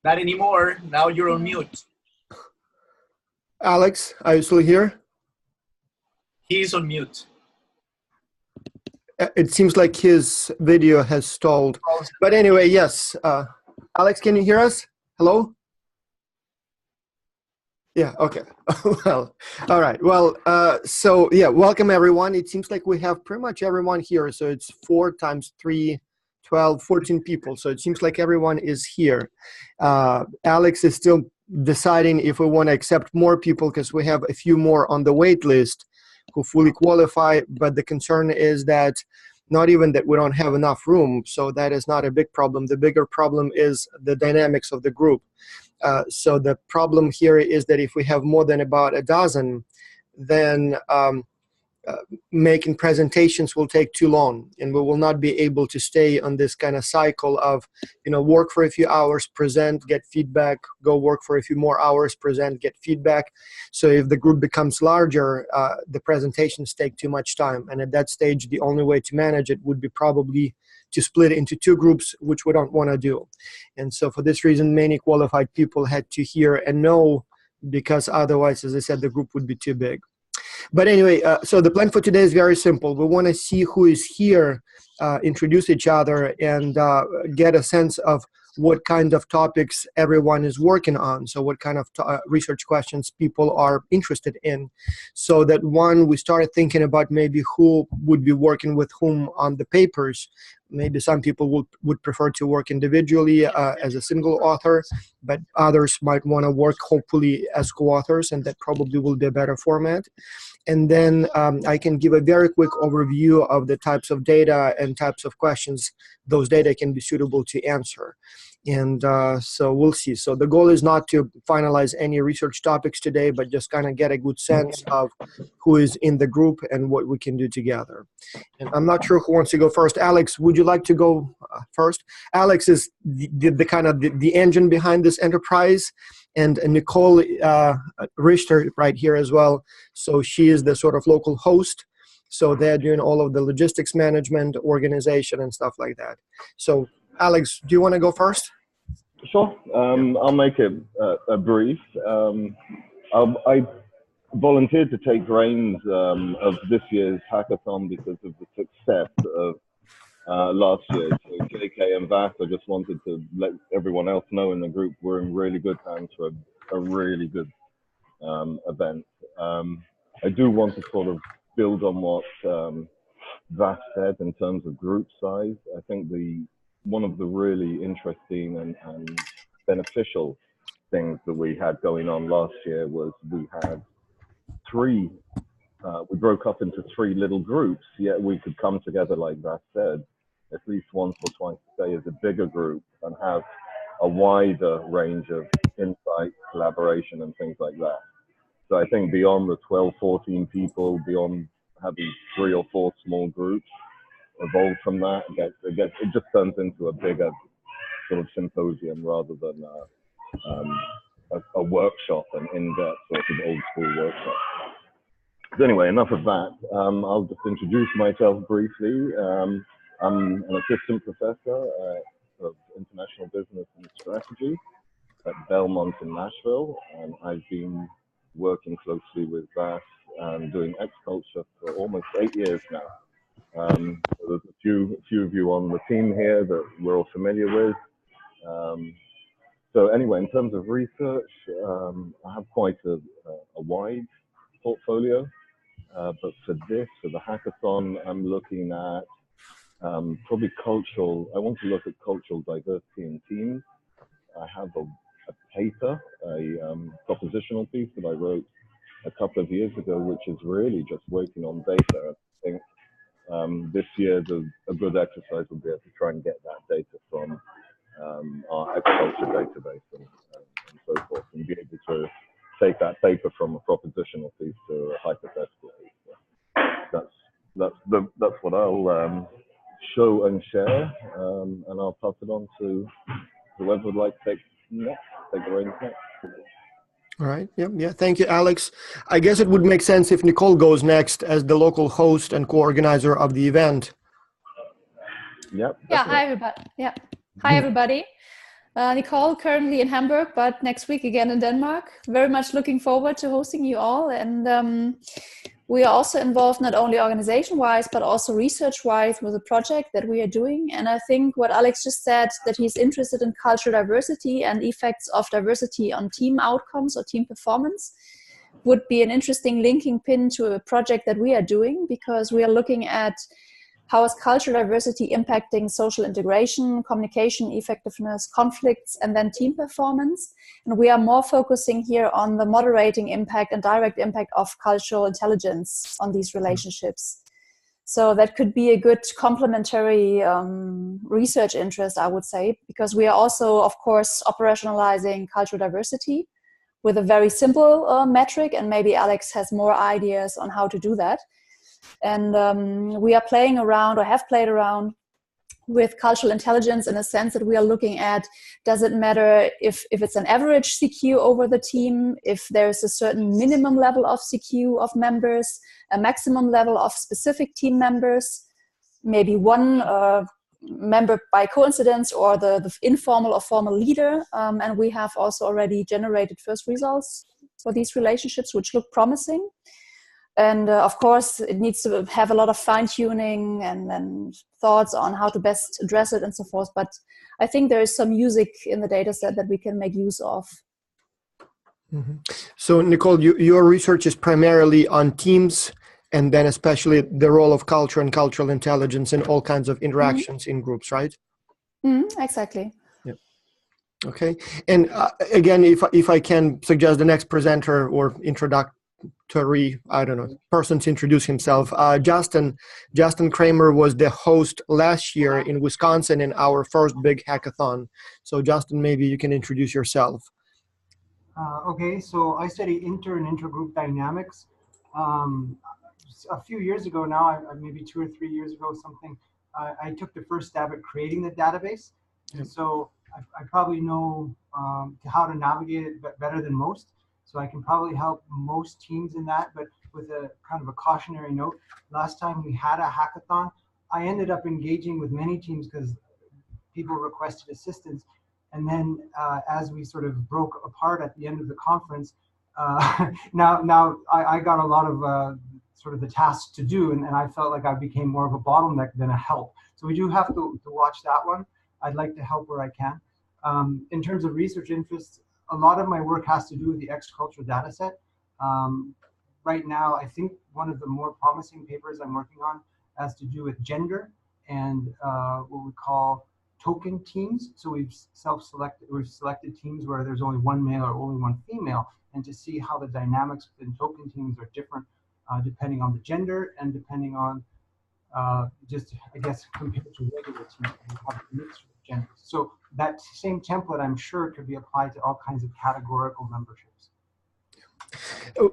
Not anymore. Now you're on mute. Alex, are you still here? He's on mute. It seems like his video has stalled. But anyway, yes. Alex, can you hear us? Hello? Yeah, okay. Well, all right. Well, so yeah, welcome everyone. It seems like we have pretty much everyone here. So it's 4 times 3, 12, 14 people. So it seems like everyone is here. Alex is still deciding if we want to accept more people because we have a few more on the wait list who fully qualify. But the concern is that not even that we don't have enough room. So that is not a big problem. The bigger problem is the dynamics of the group. So the problem here is that if we have more than about a dozen, then making presentations will take too long, and we will not be able to stay on this kind of cycle of, work for a few hours, present, get feedback, go work for a few more hours, present, get feedback. So if the group becomes larger, the presentations take too much time. And at that stage, the only way to manage it would be probably to split into 2 groups, which we don't want to do. And so for this reason, many qualified people had to hear and know, because otherwise, as I said, the group would be too big. But anyway, so the plan for today is very simple. We want to see who is here, introduce each other, and get a sense of what kind of topics everyone is working on. So what kind of research questions people are interested in. So that we started thinking about maybe who would be working with whom on the papers. Maybe some people would prefer to work individually as a single author, but others might want to work hopefully as co-authors, and that probably will be a better format. And then I can give a very quick overview of the types of data and types of questions those data can be suitable to answer. And so we'll see. So the goal is not to finalize any research topics today, but just kind of get a good sense of who is in the group and what we can do together. And I'm not sure who wants to go first. Alex, would you like to go first? Alex is the kind of the engine behind this enterprise. And Nicole Richter right here as well. So she is the sort of local host. So they're doing all of the logistics management, organization, and stuff like that. So Alex, do you want to go first? Sure. I'll make it brief. I volunteered to take reins of this year's hackathon because of the success of last year. So JK and VAS, I just wanted to let everyone else know in the group we're in really good hands for a really good event. I do want to sort of build on what VAS said in terms of group size. I think one of the really interesting and beneficial things that we had going on last year was we had we broke up into 3 little groups, yet we could come together, like VAS said, at least once or twice a day as a bigger group and have a wider range of insight, collaboration, and things like that. So I think beyond the 12, 14 people, beyond having 3 or 4 small groups, evolved from that. It just turns into a bigger sort of symposium rather than a workshop, an in-depth sort of old school workshop. So anyway, enough of that. I'll just introduce myself briefly. I'm an assistant professor of international business and strategy at Belmont in Nashville, and I've been working closely with VAS and doing X-Culture for almost 8 years now. So there's a few of you on the team here that we're all familiar with. So anyway, in terms of research, I have quite a wide portfolio, but for the hackathon, I'm looking at probably I want to look at cultural diversity in teams. I have a paper, a propositional piece that I wrote a couple of years ago, which is really just working on data. I think this year a good exercise will be able to try and get that data from our agriculture database and so forth, and be able to take that paper from a propositional piece to a hypothetical piece. So that's what I'll show and share, and I'll pass it on to whoever would like to take the reins next. All right. Yeah. Thank you, Alex. I guess it would make sense if Nicole goes next as the local host and co-organizer of the event. Yep. Yeah. Hi, everybody. Nicole, currently in Hamburg, but next week again in Denmark. Very much looking forward to hosting you all. And we are also involved not only organization-wise, but also research-wise with a project that we are doing. And I think what Alex just said, that he's interested in cultural diversity and effects of diversity on team outcomes or team performance, would be an interesting linking pin to a project that we are doing, because we are looking at how is cultural diversity impacting social integration, communication effectiveness, conflicts, and then team performance. And we are more focusing here on the moderating impact and direct impact of cultural intelligence on these relationships. So that could be a good complementary research interest, I would say, because we are also, of course, operationalizing cultural diversity with a very simple metric, and maybe Alex has more ideas on how to do that. And we are playing around, or have played around, with cultural intelligence in a sense that we are looking at, does it matter if it's an average CQ over the team, if there's a certain minimum level of CQ of members, a maximum level of specific team members, maybe one member by coincidence, or the informal or formal leader. And we have also already generated first results for these relationships, which look promising. And of course, it needs to have a lot of fine-tuning and thoughts on how to best address it and so forth. But I think there is some music in the data set that we can make use of. Mm-hmm. So, Nicole, your research is primarily on teams, and then especially the role of culture and cultural intelligence in all kinds of interactions in groups, right? Exactly. Yeah. Okay. And again, if I can suggest the next presenter or introductory, I don't know, person to introduce himself. Justin Kramer was the host last year in Wisconsin in our first big hackathon. So Justin, maybe you can introduce yourself. Okay, so I study inter and intergroup dynamics. A few years ago now, maybe 2 or 3 years ago, something, I took the first stab at creating the database. And so I probably know how to navigate it better than most. So I can probably help most teams in that, but with a kind of a cautionary note. Last time we had a hackathon, I ended up engaging with many teams because people requested assistance. And then as we sort of broke apart at the end of the conference, now I got a lot of sort of the tasks to do, and I felt like I became more of a bottleneck than a help. So we do have to watch that one. I'd like to help where I can. In terms of research interests, a lot of my work has to do with the X culture data set. Right now, I think one of the more promising papers I'm working on has to do with gender and what we call token teams. So we've selected teams where there's only one male or only one female, and to see how the dynamics within token teams are different depending on the gender and depending on just, I guess, compared to regular teams, we have a mixture of genders. So that same template, I'm sure, could be applied to all kinds of categorical memberships.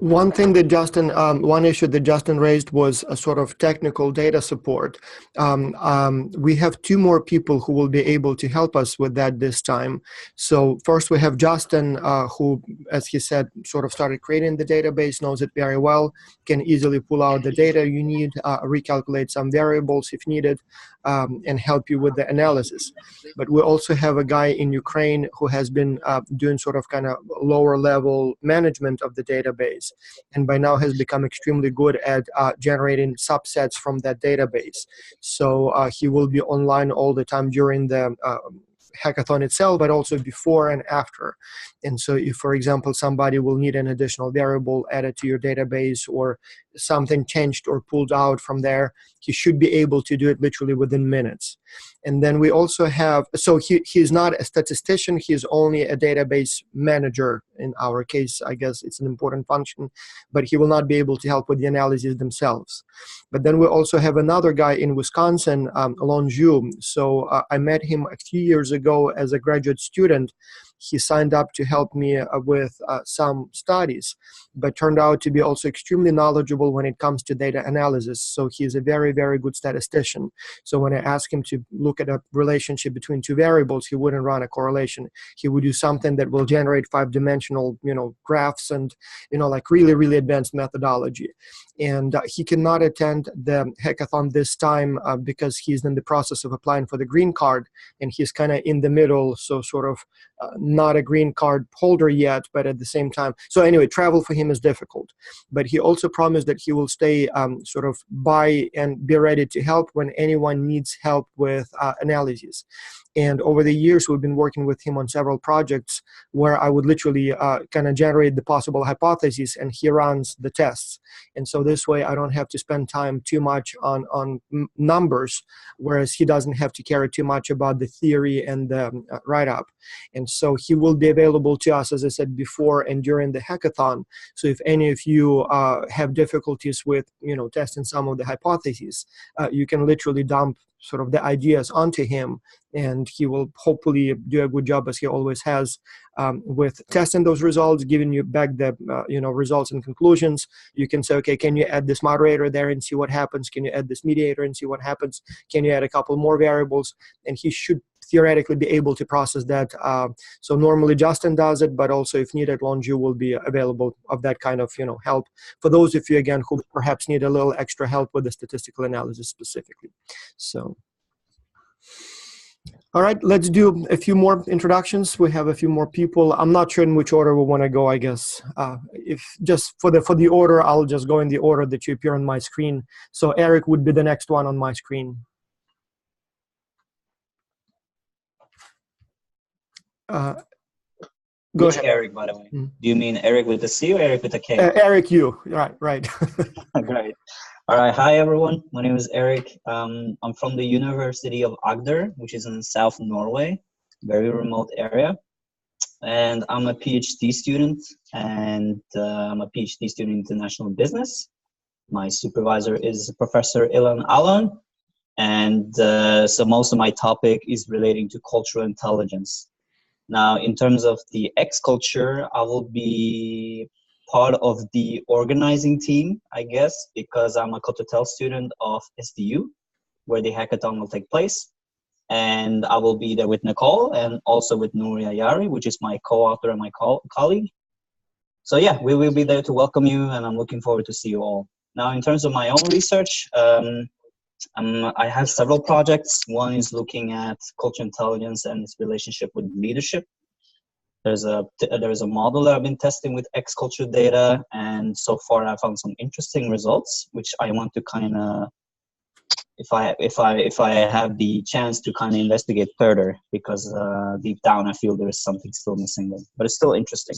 One thing that one issue that Justin raised was a sort of technical data support. We have 2 more people who will be able to help us with that this time. So first we have Justin, who, as he said, sort of started creating the database, knows it very well, can easily pull out the data you need, recalculate some variables if needed, and help you with the analysis. But we also have a guy in Ukraine who has been doing sort of kind of lower level management of the database, and by now has become extremely good at generating subsets from that database. So he will be online all the time during the hackathon itself, but also before and after. And so if, for example, somebody will need an additional variable added to your database or something changed or pulled out from there, he should be able to do it literally within minutes. And then we also have, so he's not a statistician, he's only a database manager. In our case, I guess it's an important function, but he will not be able to help with the analyses themselves. But then we also have another guy in Wisconsin, Lon Zhu. So I met him a few years ago as a graduate student, he signed up to help me with some studies, but turned out to be also extremely knowledgeable when it comes to data analysis. So he's a very, very good statistician. So when I asked him to look at a relationship between two variables, he wouldn't run a correlation. He would do something that will generate 5-dimensional, graphs and, like really, really advanced methodology. And he cannot attend the hackathon this time because he's in the process of applying for the green card, and he's kind of in the middle, so sort of not a green card holder yet, but at the same time. So anyway, travel for him is difficult. But he also promised that he will stay sort of by and be ready to help when anyone needs help with analyses. And over the years, we've been working with him on several projects where I would literally kind of generate the possible hypotheses, and he runs the tests. And so this way, I don't have to spend time too much on numbers, whereas he doesn't have to care too much about the theory and the write-up. And so he will be available to us, as I said before, and during the hackathon. So if any of you have difficulties with, testing some of the hypotheses, you can literally dump sort of the ideas onto him, and he will hopefully do a good job, as he always has, with testing those results, giving you back the results and conclusions. You can say, okay, can you add this moderator there and see what happens? Can you add this mediator and see what happens? Can you add a couple more variables? And he should theoretically be able to process that. So normally Justin does it, but also if needed, Lonju will be available of that kind of help for those of you, again, who perhaps need a little extra help with the statistical analysis specifically. So. All right, let's do a few more introductions. We have a few more people. I'm not sure in which order we want to go, I guess. If just for the order, I'll just go in the order that you appear on my screen. So Eric would be the next one on my screen. Go Which ahead. Eric, by the way? Do you mean Eric with a C or Eric with a K? Eric, you. Right. Great. All right. Hi, everyone. My name is Eric. I'm from the University of Agder, which is in South Norway, very remote area. And I'm a PhD student, and I'm a PhD student in international business. My supervisor is Professor Ilan Alan. And so most of my topic is relating to cultural intelligence. Now, in terms of the X culture, I will be part of the organizing team, I guess, because I'm a Kototel student of SDU, where the hackathon will take place. And I will be there with Nicole and also with Nuria Yari, which is my co-author and my colleague. So yeah, we will be there to welcome you, and I'm looking forward to see you all. Now, in terms of my own research, I have several projects. One is looking at cultural intelligence and its relationship with leadership. There's a model that I've been testing with X culture data, and so far I found some interesting results, which I want to kind of, if I have the chance to kind of investigate further, because deep down I feel there is something still missing there, but it's still interesting.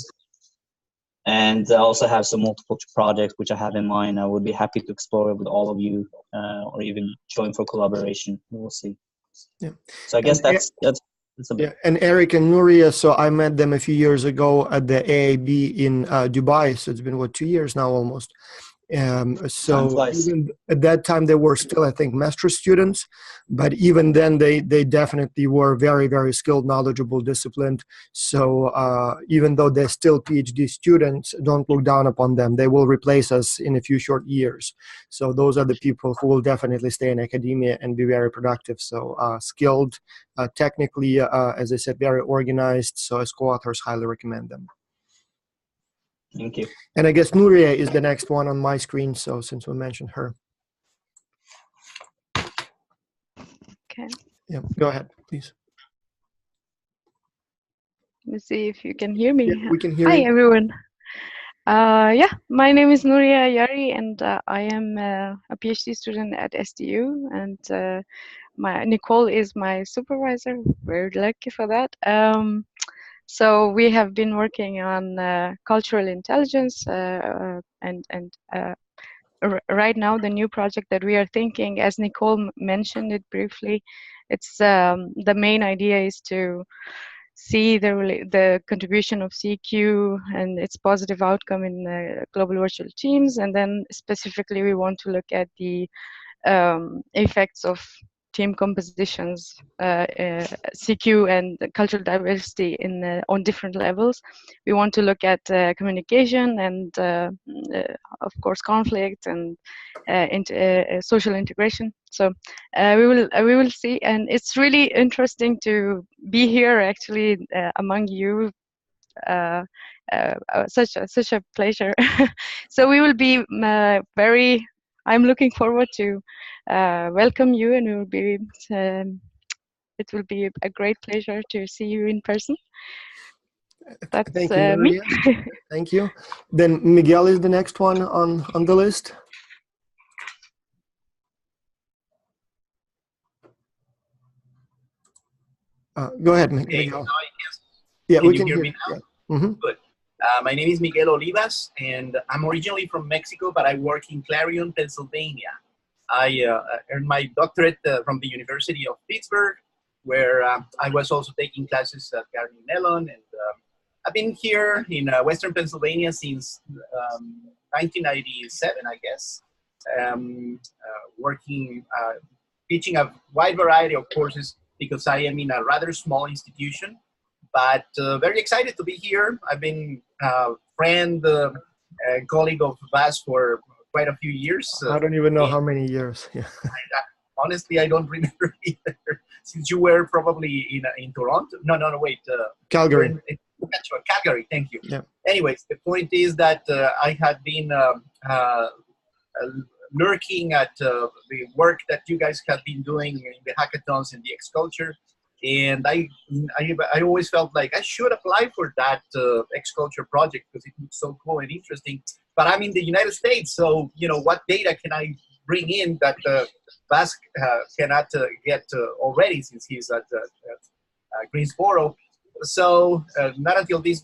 And I also have some multiple projects which I have in mind. I would be happy to explore with all of you, or even join for collaboration. We'll see. Yeah. So I guess that's a bit. Yeah. And Eric and Nuria, so I met them a few years ago at the AAB in Dubai. So it's been 2 years now almost. So even at that time they were still, I think, master students, but even then they definitely were very, very skilled, knowledgeable, disciplined. So even though they're still PhD students, don't look down upon them. They will replace us in a few short years. So those are the people who will definitely stay in academia and be very productive. So skilled, technically, as I said, very organized. So as co-authors, highly recommend them. Thank you. And I guess Nuria is the next one on my screen, so since we mentioned her. Okay. Yeah, go ahead, please. Let me see if you can hear me. Yeah, we can hear Hi, you. everyone. Yeah, my name is Nuria Yari, and I am a PhD student at SDU, and Nicole is my supervisor. Very lucky for that. So we have been working on cultural intelligence, and right now the new project that we are thinking, as Nicole mentioned it briefly, it's the main idea is to see the contribution of CQ and its positive outcome in global virtual teams, and then specifically we want to look at the effects of team compositions, CQ and cultural diversity on different levels. We want to look at communication and, of course, conflict and social integration. So we will see, and it's really interesting to be here actually among you. Such a pleasure. So we will be very. I'm looking forward to welcome you, and it will be a great pleasure to see you in person. That's Thank you, me. Thank you. Then Miguel is the next one on the list. Go ahead, Okay, Miguel. now I guess. Yeah, Can we you can hear hear me now? Yeah. Mm-hmm. Good. My name is Miguel Olivas, and I'm originally from Mexico, but I work in Clarion, Pennsylvania. I earned my doctorate from the University of Pittsburgh, where I was also taking classes at Carnegie Mellon, and I've been here in Western Pennsylvania since 1997, I guess, working, teaching a wide variety of courses because I am in a rather small institution, but very excited to be here. I've been a friend, colleague of Vas for quite a few years. I don't even know how many years. Yeah. Honestly, I don't remember either. Since you were probably in Toronto. No, wait. Calgary. Calgary, thank you. Yeah. Anyways, the point is that I had been lurking at the work that you guys have been doing in the hackathons and the X culture. And I always felt like I should apply for that X culture project because it looks so cool and interesting. But I'm in the United States, so what data can I bring in that Vas cannot get already since he's at Greensboro? So not until this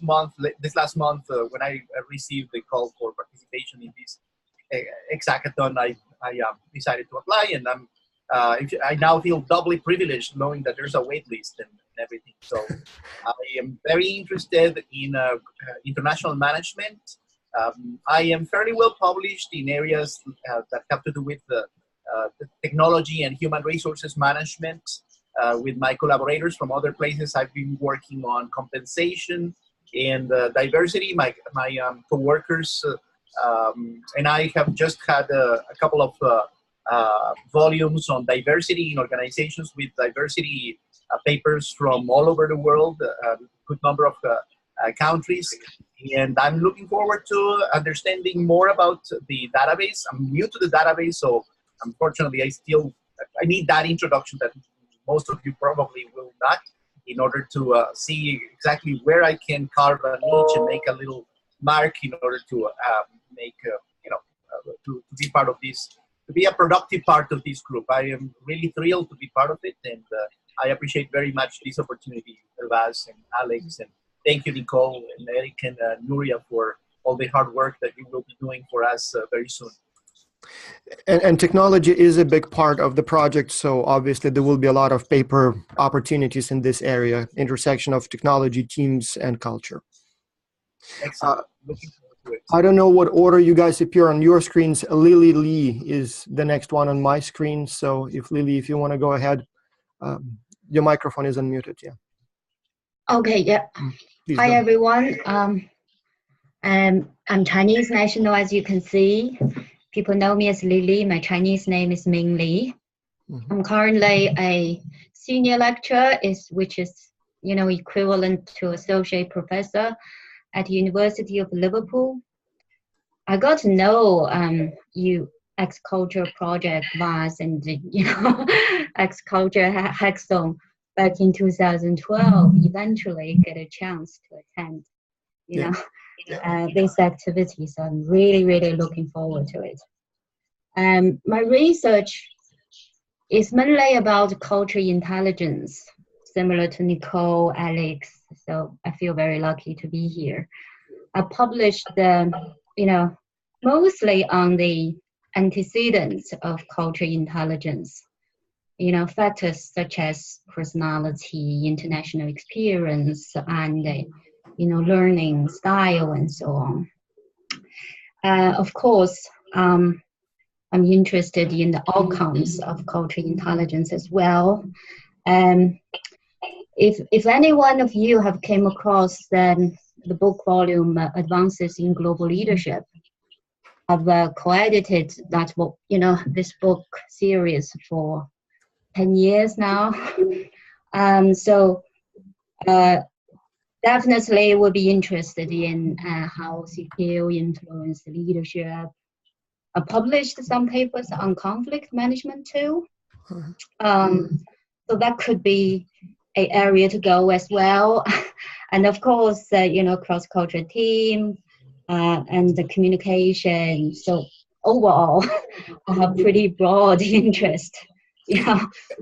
last month, when I received the call for participation in this Xackathon, I decided to apply, and I now feel doubly privileged knowing that there's a wait list and everything. So I am very interested in international management. I am fairly well published in areas that have to do with the technology and human resources management. With my collaborators from other places, I've been working on compensation and diversity. My coworkers and I have just had a couple of volumes on diversity in organizations with diversity papers from all over the world, a good number of countries. And I'm looking forward to understanding more about the database. I'm new to the database, so unfortunately I need that introduction that most of you probably will not, in order to see exactly where I can carve a niche and make a little mark in order to make, to be part of this, to be a productive part of this group. I am really thrilled to be part of it, and I appreciate very much this opportunity, Vas and Alex, and thank you, Nicole and Eric and Nuria, for all the hard work that you will be doing for us very soon. And technology is a big part of the project, so obviously there will be a lot of paper opportunities in this area, intersection of technology, teams, and culture. Excellent. Looking forward to it. I don't know what order you guys appear on your screens. Lily Lee is the next one on my screen, so if Lily, if you want to go ahead, your microphone is unmuted. Yeah. Okay. Yeah. Please Hi go. everyone. I'm Chinese national, as you can see. People know me as Lily. My Chinese name is Ming Li. Mm-hmm. I'm currently a senior lecturer, which is equivalent to associate professor at the University of Liverpool. I got to know you X Culture Project Vas and X Culture Hackathon back in 2012. Eventually, get a chance to attend. These activities. I'm really looking forward to it. My research is mainly about cultural intelligence, similar to Nicole, Alex. So I feel very lucky to be here. I published, mostly on the antecedents of cultural intelligence. Factors such as personality, international experience, and learning style and so on. Of course, I'm interested in the outcomes of cultural intelligence as well. If any one of you have came across the book volume Advances in Global Leadership, I've co-edited that book, this book series for 10 years now. So definitely will be interested in how CQ influenced leadership. I published some papers on conflict management too. So that could be an area to go as well. And of course, cross-cultural team and the communication. So overall, I have pretty broad interest.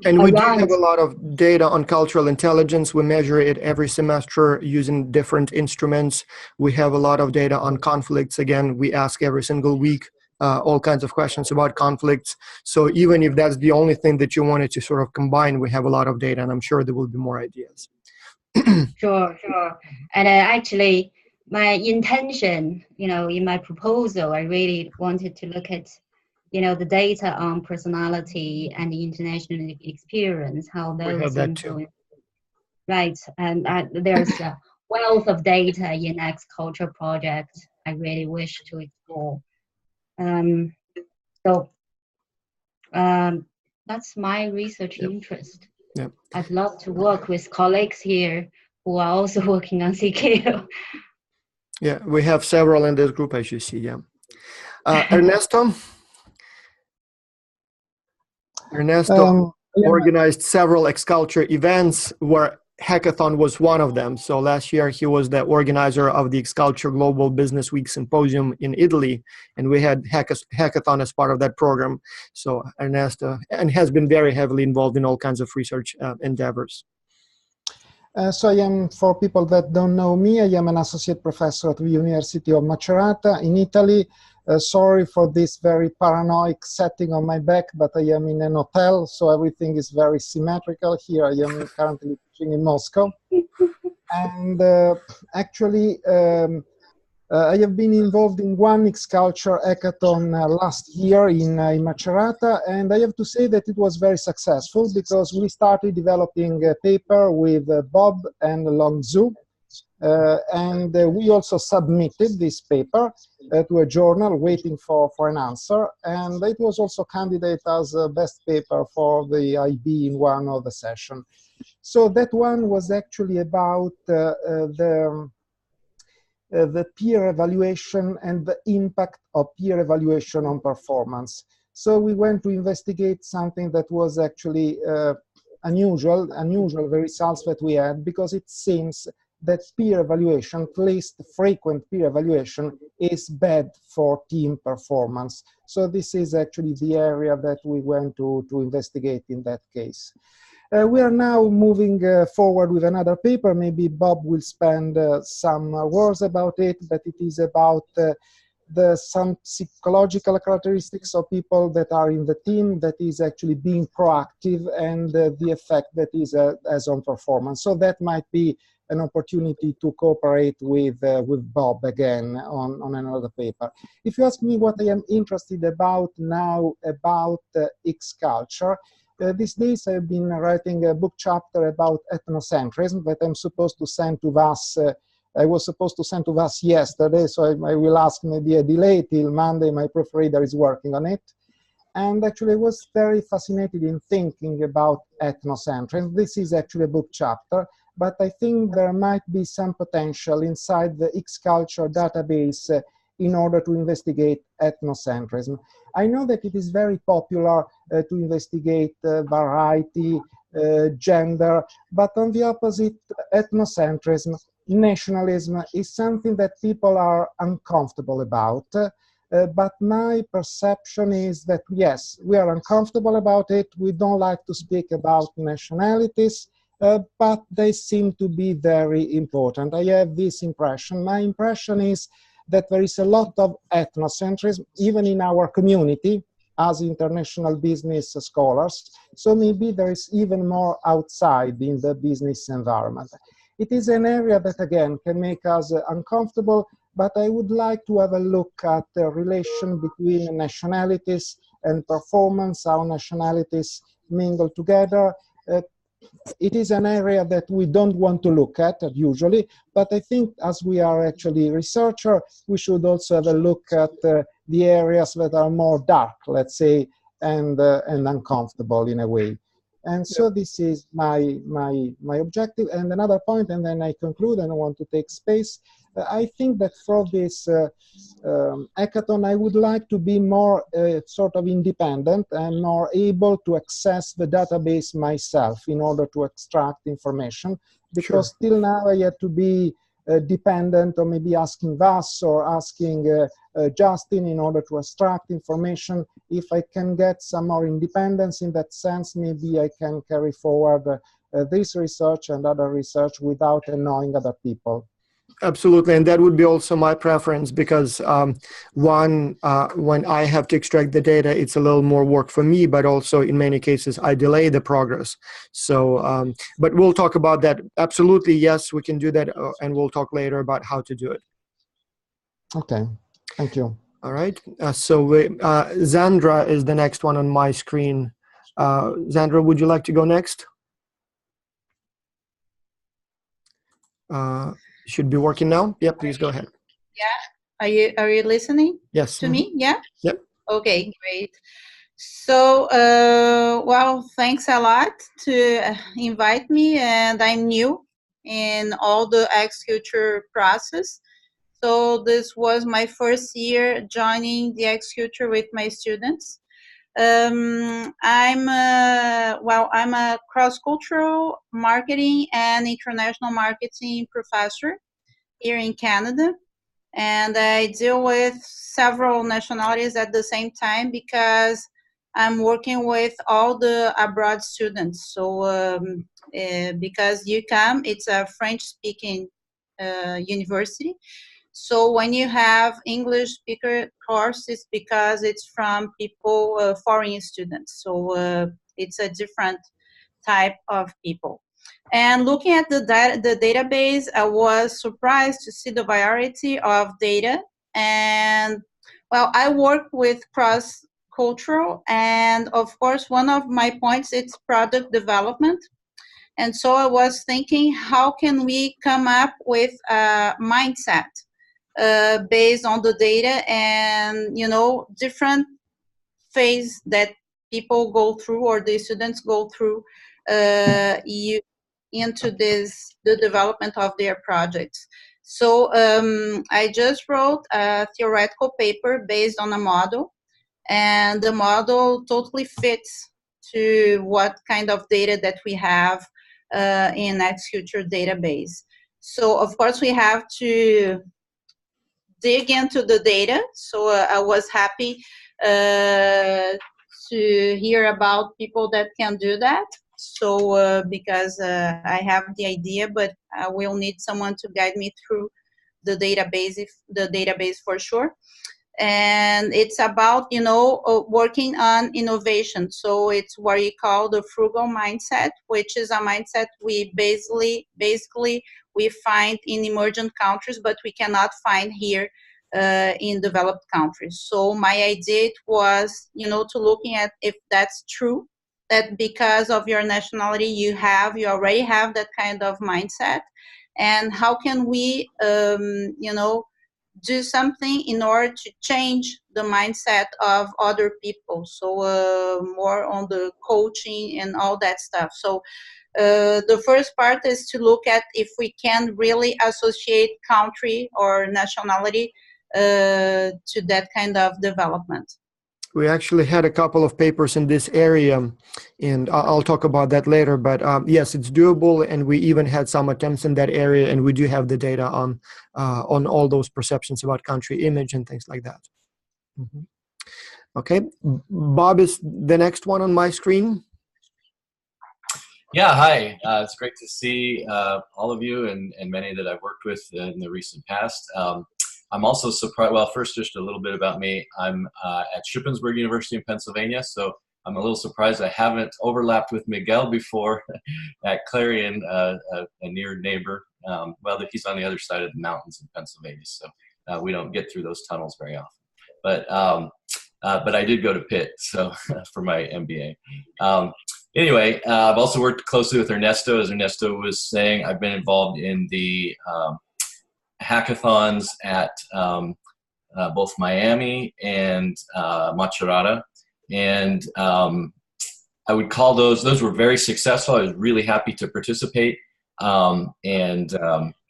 And we do have a lot of data on cultural intelligence. We measure it every semester using different instruments. We have a lot of data on conflicts. Again, we ask every single week all kinds of questions about conflicts. So even if that's the only thing that you wanted to sort of combine, we have a lot of data, and I'm sure there will be more ideas. Sure. And actually, my intention, in my proposal, I really wanted to look at, the data on personality and international experience, how those influence. Right, and there's a wealth of data in X Culture project I really wish to explore. That's my research interest. Yep. I'd love to work with colleagues here who are also working on CQ. Yeah, we have several in this group, as you see. Yeah. Ernesto organized several X-Culture events where Hackathon was one of them. So last year he was the organizer of the X-Culture Global Business Week Symposium in Italy, and we had Hackathon as part of that program. So Ernesto has been very heavily involved in all kinds of research endeavors. So I am, for people that don't know me, I am an associate professor at the University of Macerata in Italy. Sorry for this very paranoid setting on my back, but I am in an hotel, so everything is very symmetrical here. I am currently teaching in Moscow. And actually, I have been involved in one X-Culture hackathon last year in Macerata, and I have to say that it was very successful because we started developing a paper with Bob and Long Zhu, and we also submitted this paper to a journal waiting for an answer, and it was also candidate as a best paper for the IB in one of the sessions. So that one was actually about the peer evaluation and the impact of peer evaluation on performance. So we went to investigate something that was actually unusual, the results that we had, because it seems that peer evaluation, at least frequent peer evaluation, is bad for team performance. So this is actually the area that we went to investigate in that case. We are now moving forward with another paper. Maybe Bob will spend some words about it, but it is about some psychological characteristics of people that are in the team that is actually being proactive and the effect that is has on performance. So that might be an opportunity to cooperate with Bob again on another paper. If you ask me what I am interested about now about X-Culture, these days I've been writing a book chapter about ethnocentrism that I'm supposed to send to VAS. I was supposed to send to VAS yesterday, so I will ask maybe a delay till Monday. My proofreader is working on it. And actually I was very fascinated in thinking about ethnocentrism. This is actually a book chapter, but I think there might be some potential inside the X-Culture database in order to investigate ethnocentrism. I know that it is very popular to investigate variety, gender, but on the opposite, ethnocentrism, nationalism is something that people are uncomfortable about. But my perception is that, yes, we are uncomfortable about it. We don't like to speak about nationalities, but they seem to be very important. I have this impression. My impression is that there is a lot of ethnocentrism, even in our community, as international business scholars. So maybe there is even more outside in the business environment. It is an area that, again, can make us uncomfortable, but I would like to have a look at the relation between nationalities and performance, how nationalities mingle together. It is an area that we don't want to look at usually, but I think as we are actually researchers, we should also have a look at the areas that are more dark, let's say, and uncomfortable in a way. And so this is my objective. And another point, and then I conclude, and I want to take space. I think that for this hackathon, I would like to be more sort of independent and more able to access the database myself in order to extract information. Because till now I had to be dependent, or maybe asking Vas or asking Justin in order to extract information. If I can get some more independence in that sense, maybe I can carry forward this research and other research without annoying other people. Absolutely, and that would be also my preference, because when I have to extract the data, it's a little more work for me, but also in many cases I delay the progress. So, but we'll talk about that. Absolutely, yes, we can do that, and we'll talk later about how to do it. Okay, thank you. All right, so Sandra is the next one on my screen. Sandra, would you like to go next? Should be working now. Yeah, please go ahead. Yeah, are you listening? Yes. To me? Yeah. Yep. Okay, great. So, well, thanks a lot to invite me, and I'm new in all the Xculture process. So this was my first year joining the Xculture with my students. I'm a cross-cultural marketing and international marketing professor here in Canada, and I deal with several nationalities at the same time because I'm working with all the abroad students. So because UQAM, it's a French-speaking university. So when you have English speaker courses, because it's from people, foreign students. So it's a different type of people. And looking at the database, I was surprised to see the variety of data. And well, I work with cross-cultural, and of course, one of my points is product development. And so I was thinking, how can we come up with a mindset based on the data and, you know, different phase that people go through or the students go through into the development of their projects. So I just wrote a theoretical paper based on a model, and the model totally fits to what kind of data that we have in Xculture database. So of course we have to dig into the data. So I was happy to hear about people that can do that. So because I have the idea, but I will need someone to guide me through the database for sure. And it's about, you know, working on innovation. So it's what you call the frugal mindset, which is a mindset we basically we find in emerging countries, but we cannot find here in developed countries. So my idea was, you know, to looking at if that's true, that because of your nationality you already have that kind of mindset, and how can we, you know, do something in order to change the mindset of other people. So more on the coaching and all that stuff. So the first part is to look at if we can really associate country or nationality to that kind of development. We actually had a couple of papers in this area, and I'll talk about that later. But yes, it's doable, and we even had some attempts in that area, and we do have the data on all those perceptions about country image and things like that. Mm-hmm. Okay, Bob is the next one on my screen. Yeah, hi. It's great to see all of you and many that I've worked with in the recent past. I'm also surprised, well, first just a little bit about me. I'm at Shippensburg University in Pennsylvania, so I'm a little surprised I haven't overlapped with Miguel before at Clarion, a near neighbor. Well, he's on the other side of the mountains in Pennsylvania, so we don't get through those tunnels very often. But but I did go to Pitt, so for my MBA. Anyway, I've also worked closely with Ernesto. As Ernesto was saying, I've been involved in the hackathons at both Miami and Macerata. And I would call those were very successful. I was really happy to participate. And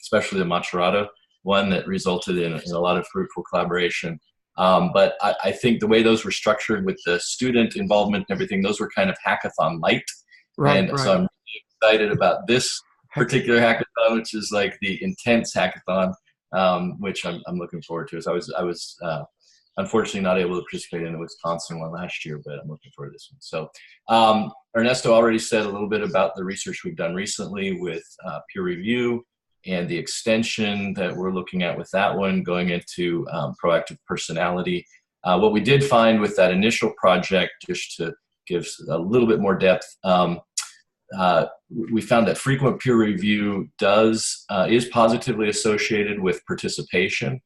especially the Macerata one that resulted in a lot of fruitful collaboration. But I think the way those were structured with the student involvement and everything, those were kind of hackathon light. Right, and so I'm really excited about this particular hackathon, which is like the intense hackathon, which I'm looking forward to. So I was unfortunately not able to participate in the Wisconsin one last year, but I'm looking forward to this one. So Ernesto already said a little bit about the research we've done recently with peer review and the extension that we're looking at with that one going into proactive personality. What we did find with that initial project, just to give a little bit more depth, we found that frequent peer review is positively associated with participation,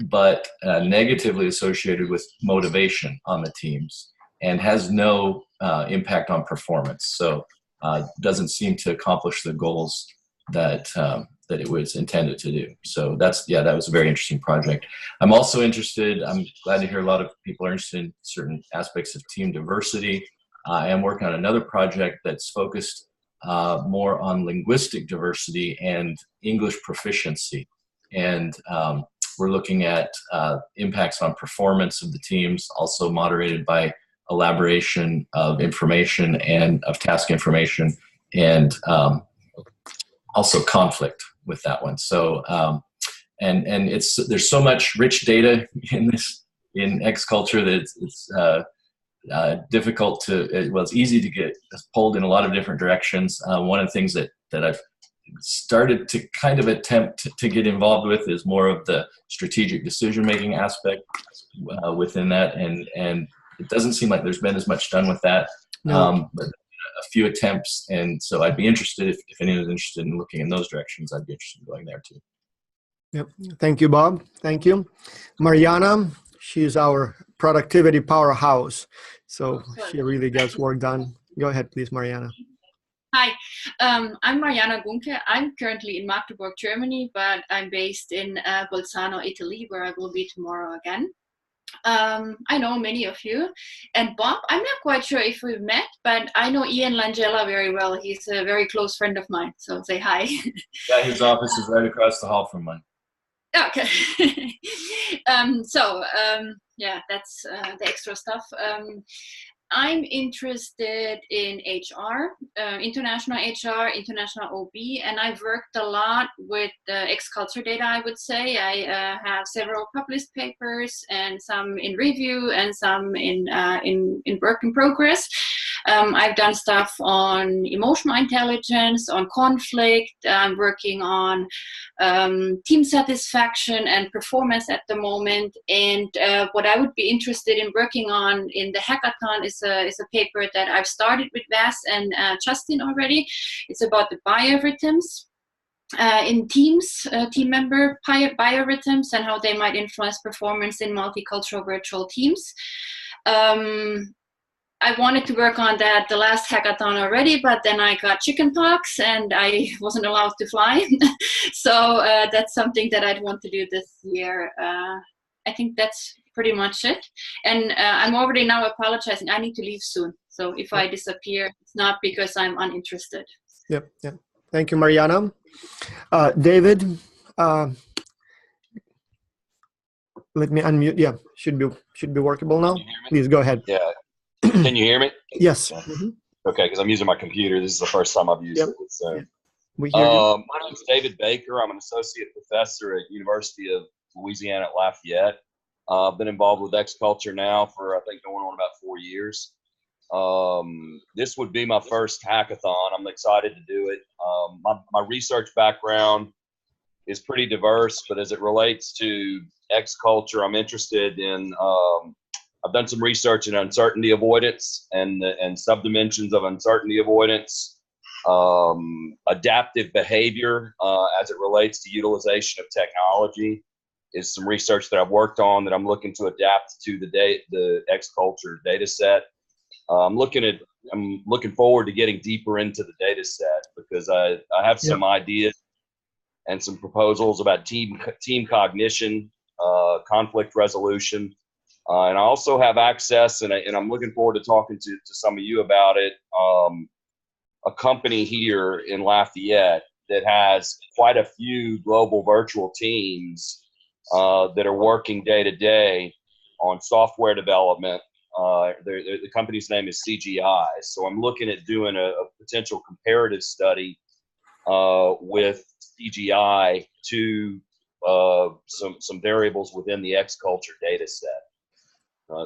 but negatively associated with motivation on the teams and has no impact on performance. So doesn't seem to accomplish the goals that it was intended to do. So that was a very interesting project. I'm also interested, I'm glad to hear a lot of people are interested in certain aspects of team diversity. I am working on another project that's focused more on linguistic diversity and English proficiency. And we're looking at impacts on performance of the teams, also moderated by elaboration of information and of task information, and also conflict with that one. So, and there's so much rich data in X culture that it's difficult it's easy to get pulled in a lot of different directions. One of the things that I've started to kind of attempt to get involved with is more of the strategic decision-making aspect within that, and it doesn't seem like there's been as much done with that. No. But a few attempts, and so I'd be interested if anyone's interested in looking in those directions. I'd be interested in going there too. Yep. Thank you, Bob. Thank you. Mariana, she's our productivity powerhouse, so she really gets work done. Go ahead, please, Mariana. Hi, I'm Mariana Gunke. I'm currently in Magdeburg, Germany, but I'm based in Bolzano, Italy, where I will be tomorrow again. I know many of you. And Bob, I'm not quite sure if we've met, but I know Ian Langella very well. He's a very close friend of mine, so say hi. Yeah, his office is right across the hall from mine. Okay. Yeah, that's the extra stuff. I'm interested in HR, international HR, international OB, and I've worked a lot with X-Culture data, I would say. I have several published papers and some in review and some in work in progress. I've done stuff on emotional intelligence, on conflict. I'm working on team satisfaction and performance at the moment. And what I would be interested in working on in the hackathon is a paper that I've started with Vas and Justin already. It's about the biorhythms in teams, team member biorhythms, and how they might influence performance in multicultural virtual teams. I wanted to work on that the last hackathon already, but then I got chickenpox and I wasn't allowed to fly. So that's something that I'd want to do this year. I think that's pretty much it. And I'm already now apologizing. I need to leave soon. So if I disappear, it's not because I'm uninterested. Yep. Thank you, Mariana. David, let me unmute. Yeah, should be workable now. Please go ahead. Yeah. Can you hear me? Yes. Yeah. Okay, because I'm using my computer. This is the first time I've used it. So, we hear you. My name is David Baker. I'm an associate professor at University of Louisiana at Lafayette. I've been involved with X Culture now for, I think, going on about 4 years. This would be my first hackathon. I'm excited to do it. My research background is pretty diverse, but as it relates to X Culture, I'm interested in I've done some research in uncertainty avoidance and subdimensions of uncertainty avoidance, adaptive behavior as it relates to utilization of technology, is some research that I've worked on that I'm looking to adapt to the Xculture data set. I'm looking forward to getting deeper into the data set because I have some ideas and some proposals about team cognition, conflict resolution. And I also have access, and I'm looking forward to talking to some of you about it, a company here in Lafayette that has quite a few global virtual teams that are working day to day on software development. The company's name is CGI. So I'm looking at doing a potential comparative study with CGI to some variables within the Xculture data set.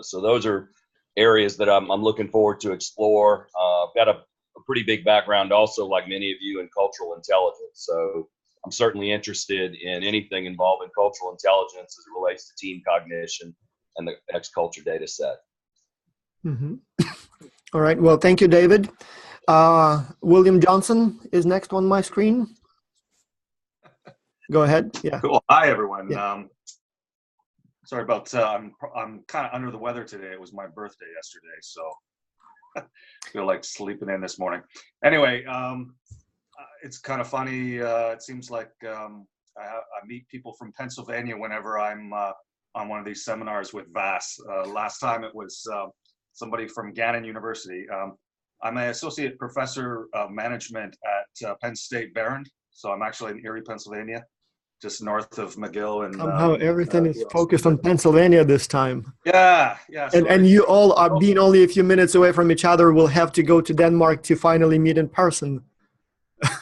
So those are areas that I'm looking forward to explore. I've got a pretty big background also, like many of you, in cultural intelligence. So I'm certainly interested in anything involving cultural intelligence as it relates to team cognition and the Xculture data set. Mm-hmm. All right. Well, thank you, David. William Johnson is next on my screen. Go ahead. Yeah. Cool. Hi, everyone. Yeah. Sorry about, I'm kind of under the weather today. It was my birthday yesterday, so I feel like sleeping in this morning. Anyway, it's kind of funny. It seems like I meet people from Pennsylvania whenever I'm on one of these seminars with VAS. Last time it was somebody from Gannon University. I'm an associate professor of management at Penn State Behrend, so I'm actually in Erie, Pennsylvania, just north of Miguel. And somehow everything is focused on Pennsylvania this time. Yeah. And you all are being only a few minutes away from each other. Will have to go to Denmark to finally meet in person.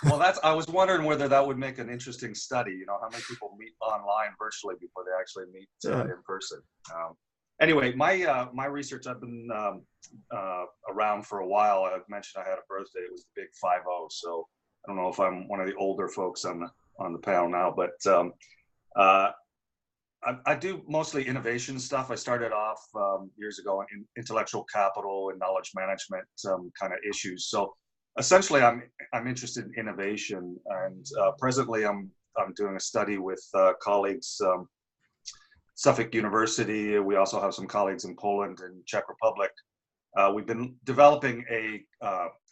Well, I was wondering whether that would make an interesting study. You know, how many people meet online virtually before they actually meet in person. Anyway, my research, I've been around for a while. I've mentioned I had a birthday. It was the big 50. So I don't know if I'm one of the older folks on the panel now, but I do mostly innovation stuff. I started off years ago in intellectual capital and knowledge management kind of issues. So essentially, I'm interested in innovation, and presently I'm doing a study with colleagues. Suffolk University. We also have some colleagues in Poland and Czech Republic. We've been developing a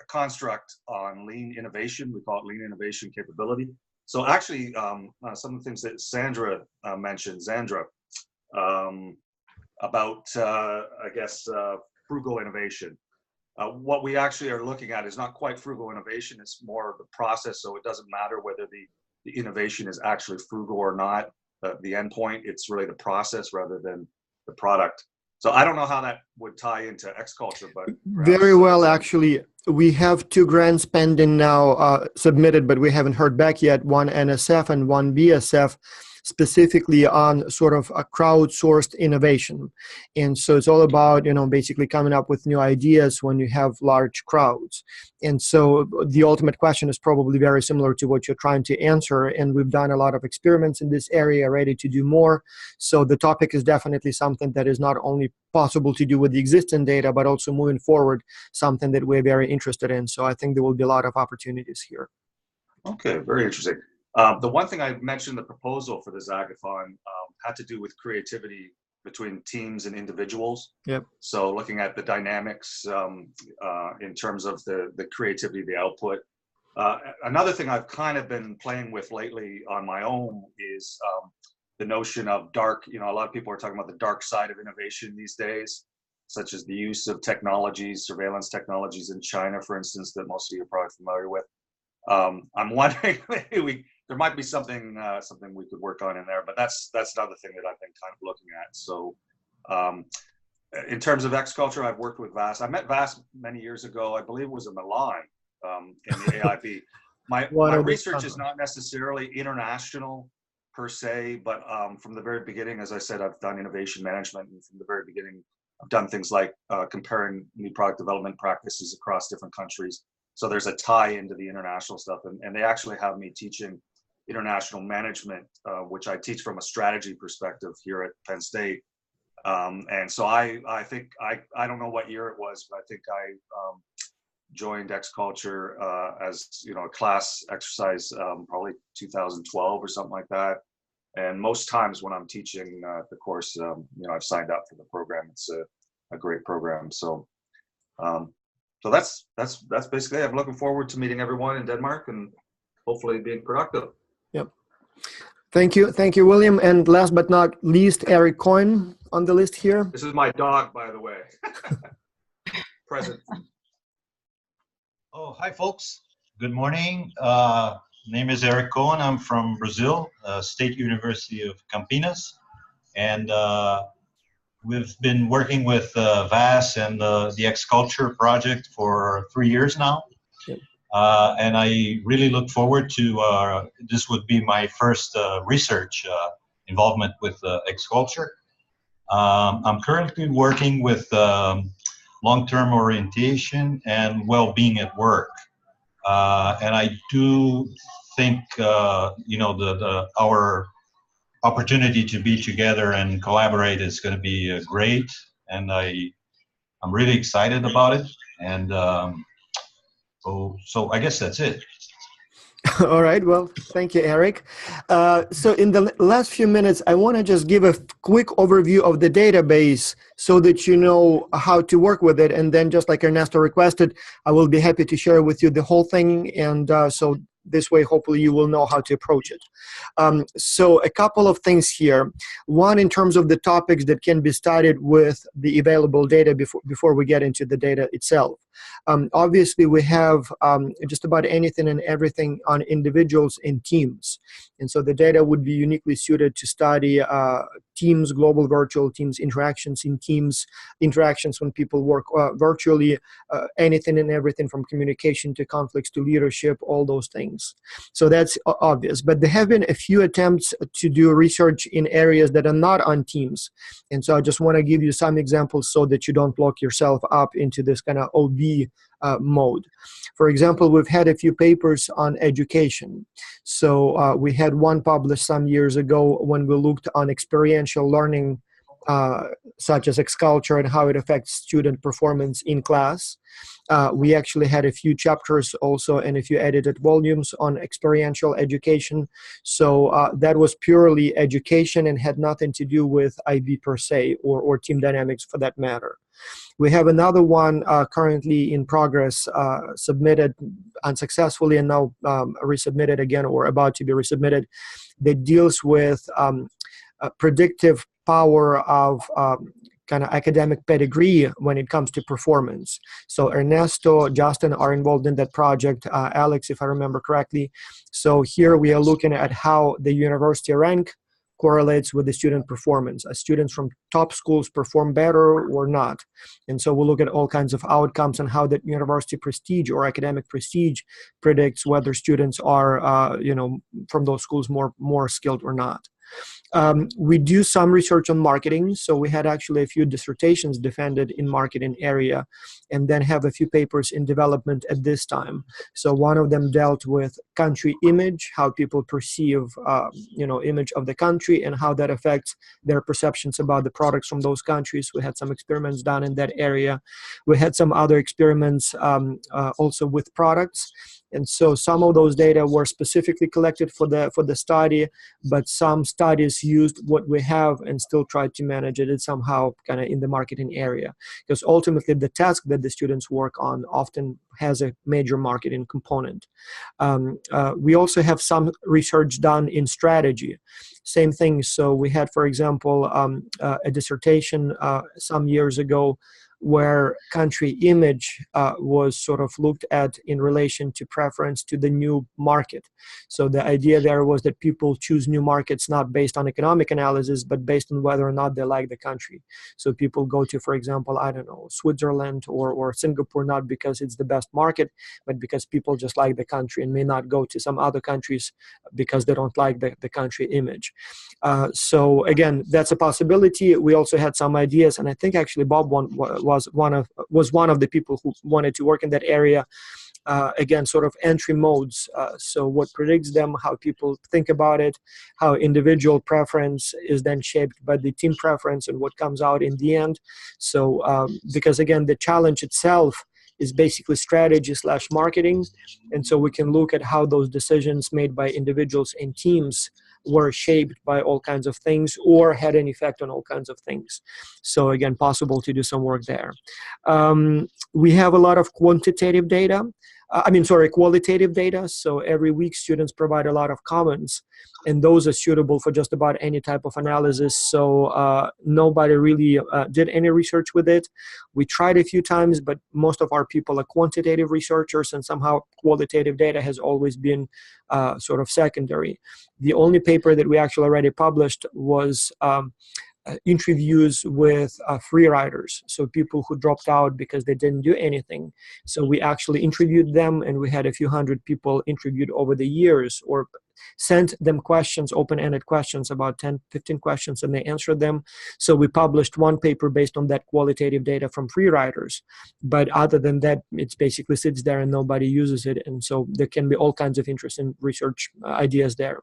construct on lean innovation. We call it lean innovation capability. So actually, some of the things that Sandra mentioned, about, I guess, frugal innovation. What we actually are looking at is not quite frugal innovation, it's more the process, so it doesn't matter whether the innovation is actually frugal or not. The endpoint, it's really the process rather than the product. So I don't know how that would tie into Xculture, but very well, actually. We have 2 grants pending now submitted, but we haven't heard back yet, one NSF and one BSF, specifically on sort of a crowdsourced innovation. And so it's all about, basically coming up with new ideas when you have large crowds. And so the ultimate question is probably very similar to what you're trying to answer. And we've done a lot of experiments in this area, ready to do more. So the topic is definitely something that is not only possible to do with the existing data, but also moving forward, something that we're very interested in. So I think there will be a lot of opportunities here. Okay, very interesting. The one thing I mentioned in the proposal for the Xackathon had to do with creativity between teams and individuals. Yep. So looking at the dynamics in terms of the creativity, the output. Another thing I've kind of been playing with lately on my own is the notion of dark. A lot of people are talking about the dark side of innovation these days, such as the use of technologies, surveillance technologies in China, for instance, that most of you are probably familiar with. I'm wondering maybe there might be something we could work on in there, but that's another thing that I've been kind of looking at. So in terms of Xculture, I've worked with VAS. I met VAS many years ago. I believe it was in Milan in the AIB. My research is not necessarily international per se, but from the very beginning, as I said, I've done innovation management, and from the very beginning, I've done things like comparing new product development practices across different countries. So there's a tie into the international stuff, and they actually have me teaching international management, which I teach from a strategy perspective here at Penn State. And so I think, I don't know what year it was, but I think I joined Xculture as a class exercise, probably 2012 or something like that. And most times when I'm teaching the course, you know, I've signed up for the program. It's a great program. So, so that's basically it. I'm looking forward to meeting everyone in Denmark and hopefully being productive. Yep. Thank you, William. And last but not least, Eric Cohen on the list here. This is my dog, by the way. Present. Oh, hi, folks. Good morning. Name is Eric Cohen. I'm from Brazil, State University of Campinas. And we've been working with VAS and the Xculture project for 3 years now. Yep. And I really look forward to, this would be my first research involvement with Xculture. I'm currently working with long-term orientation and well-being at work. And I do think, you know, our opportunity to be together and collaborate is going to be great. And I'm really excited about it. And so I guess that's it. All right. Well, thank you, Eric. So in the last few minutes, I want to just give a quick overview of the database so that you know how to work with it. And then just like Ernesto requested, I will be happy to share with you the whole thing. And so this way, hopefully, you will know how to approach it. So a couple of things here. One, in terms of the topics that can be studied with the available data before we get into the data itself. Obviously, we have just about anything and everything on individuals and teams. And so the data would be uniquely suited to study teams, global virtual teams, interactions in teams, interactions when people work virtually, anything and everything from communication to conflicts to leadership, all those things. So that's obvious. But there have been a few attempts to do research in areas that are not on teams. And so I just want to give you some examples so that you don't lock yourself up into this kind of OB mode. For example, we've had a few papers on education. So we had one published some years ago when we looked on experiential learning, such as Xculture and how it affects student performance in class. We actually had a few chapters also and a few edited volumes on experiential education. So that was purely education and had nothing to do with IB per se or team dynamics for that matter. We have another one currently in progress, submitted unsuccessfully and now resubmitted again or about to be resubmitted, that deals with predictive power of kind of academic pedigree when it comes to performance. So Ernesto, Justin are involved in that project, Alex, if I remember correctly. So here we are looking at how the university rank correlates with the student performance. Students from top schools perform better or not. And so we'll look at all kinds of outcomes and how that university prestige or academic prestige predicts whether students are, you know, from those schools more skilled or not. We do some research on marketing. So we had actually a few dissertations defended in marketing area and then have a few papers in development at this time. So one of them dealt with country image, how people perceive, you know, image of the country and how that affects their perceptions about the products from those countries. We had some experiments done in that area. We had some other experiments also with products. And so some of those data were specifically collected for the study, but some studies used what we have and still tried to manage it somehow kind of in the marketing area. Because ultimately the task that the students work on often has a major marketing component. We also have some research done in strategy. Same thing. So we had, for example, a dissertation some years ago where country image was sort of looked at in relation to preference to the new market. So the idea there was that people choose new markets not based on economic analysis, but based on whether or not they like the country. So people go to, for example, I don't know, Switzerland or Singapore, not because it's the best market, but because people just like the country and may not go to some other countries because they don't like the country image. So again, that's a possibility. We also had some ideas, and I think actually Bob was one of the people who wanted to work in that area. Again, sort of entry modes. So what predicts them, how people think about it, how individual preference is then shaped by the team preference and what comes out in the end. So because again, the challenge itself is basically strategy / marketing. And so we can look at how those decisions made by individuals and teams were shaped by all kinds of things or had an effect on all kinds of things. So again, possible to do some work there. We have a lot of quantitative data. Qualitative data. So every week students provide a lot of comments, and those are suitable for just about any type of analysis. So nobody really did any research with it. We tried a few times, but most of our people are quantitative researchers, and somehow qualitative data has always been sort of secondary. The only paper that we actually already published was interviews with free riders, so people who dropped out because they didn't do anything. So we actually interviewed them, and we had a few hundred people interviewed over the years, or sent them questions, open-ended questions, about 10, 15 questions, and they answered them. So we published one paper based on that qualitative data from free riders. But other than that, it basically sits there and nobody uses it. And so there can be all kinds of interesting research ideas there.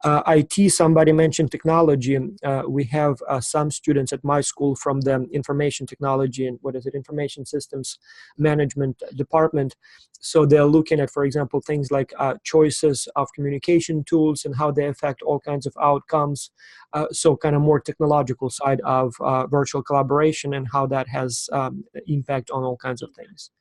IT, somebody mentioned technology. We have some students at my school from the information technology and information systems management department. So they're looking at, for example, things like choices of communication tools and how they affect all kinds of outcomes. So kind of more technological side of virtual collaboration and how that has impact on all kinds of things.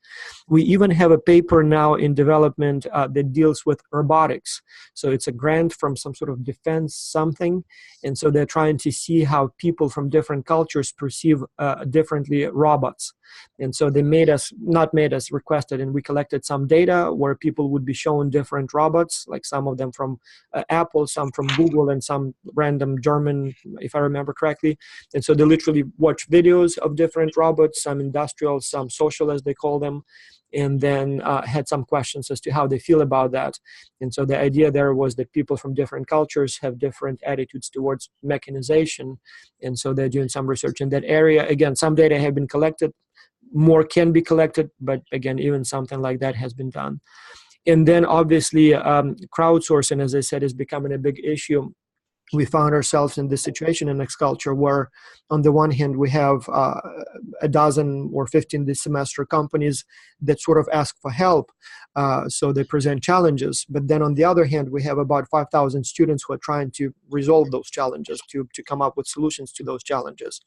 We even have a paper now in development that deals with robotics. So it's a grant from some sort of defense something. And so they're trying to see how people from different cultures perceive differently robots. And so they requested, and we collected some data where people would be shown different robots, like some of them from Apple, some from Google, and some random German, if I remember correctly. And so they literally watch videos of different robots, some industrial, some social, as they call them, and then had some questions as to how they feel about that. And so the idea there was that people from different cultures have different attitudes towards mechanization. And so they're doing some research in that area. Again, some data have been collected, more can be collected, but again, even something like that has been done. And then obviously crowdsourcing, as I said, is becoming a big issue. We found ourselves in this situation in Xculture where on the one hand we have a dozen or 15 this semester companies that sort of ask for help, so they present challenges, but then on the other hand we have about 5,000 students who are trying to resolve those challenges, to come up with solutions to those challenges.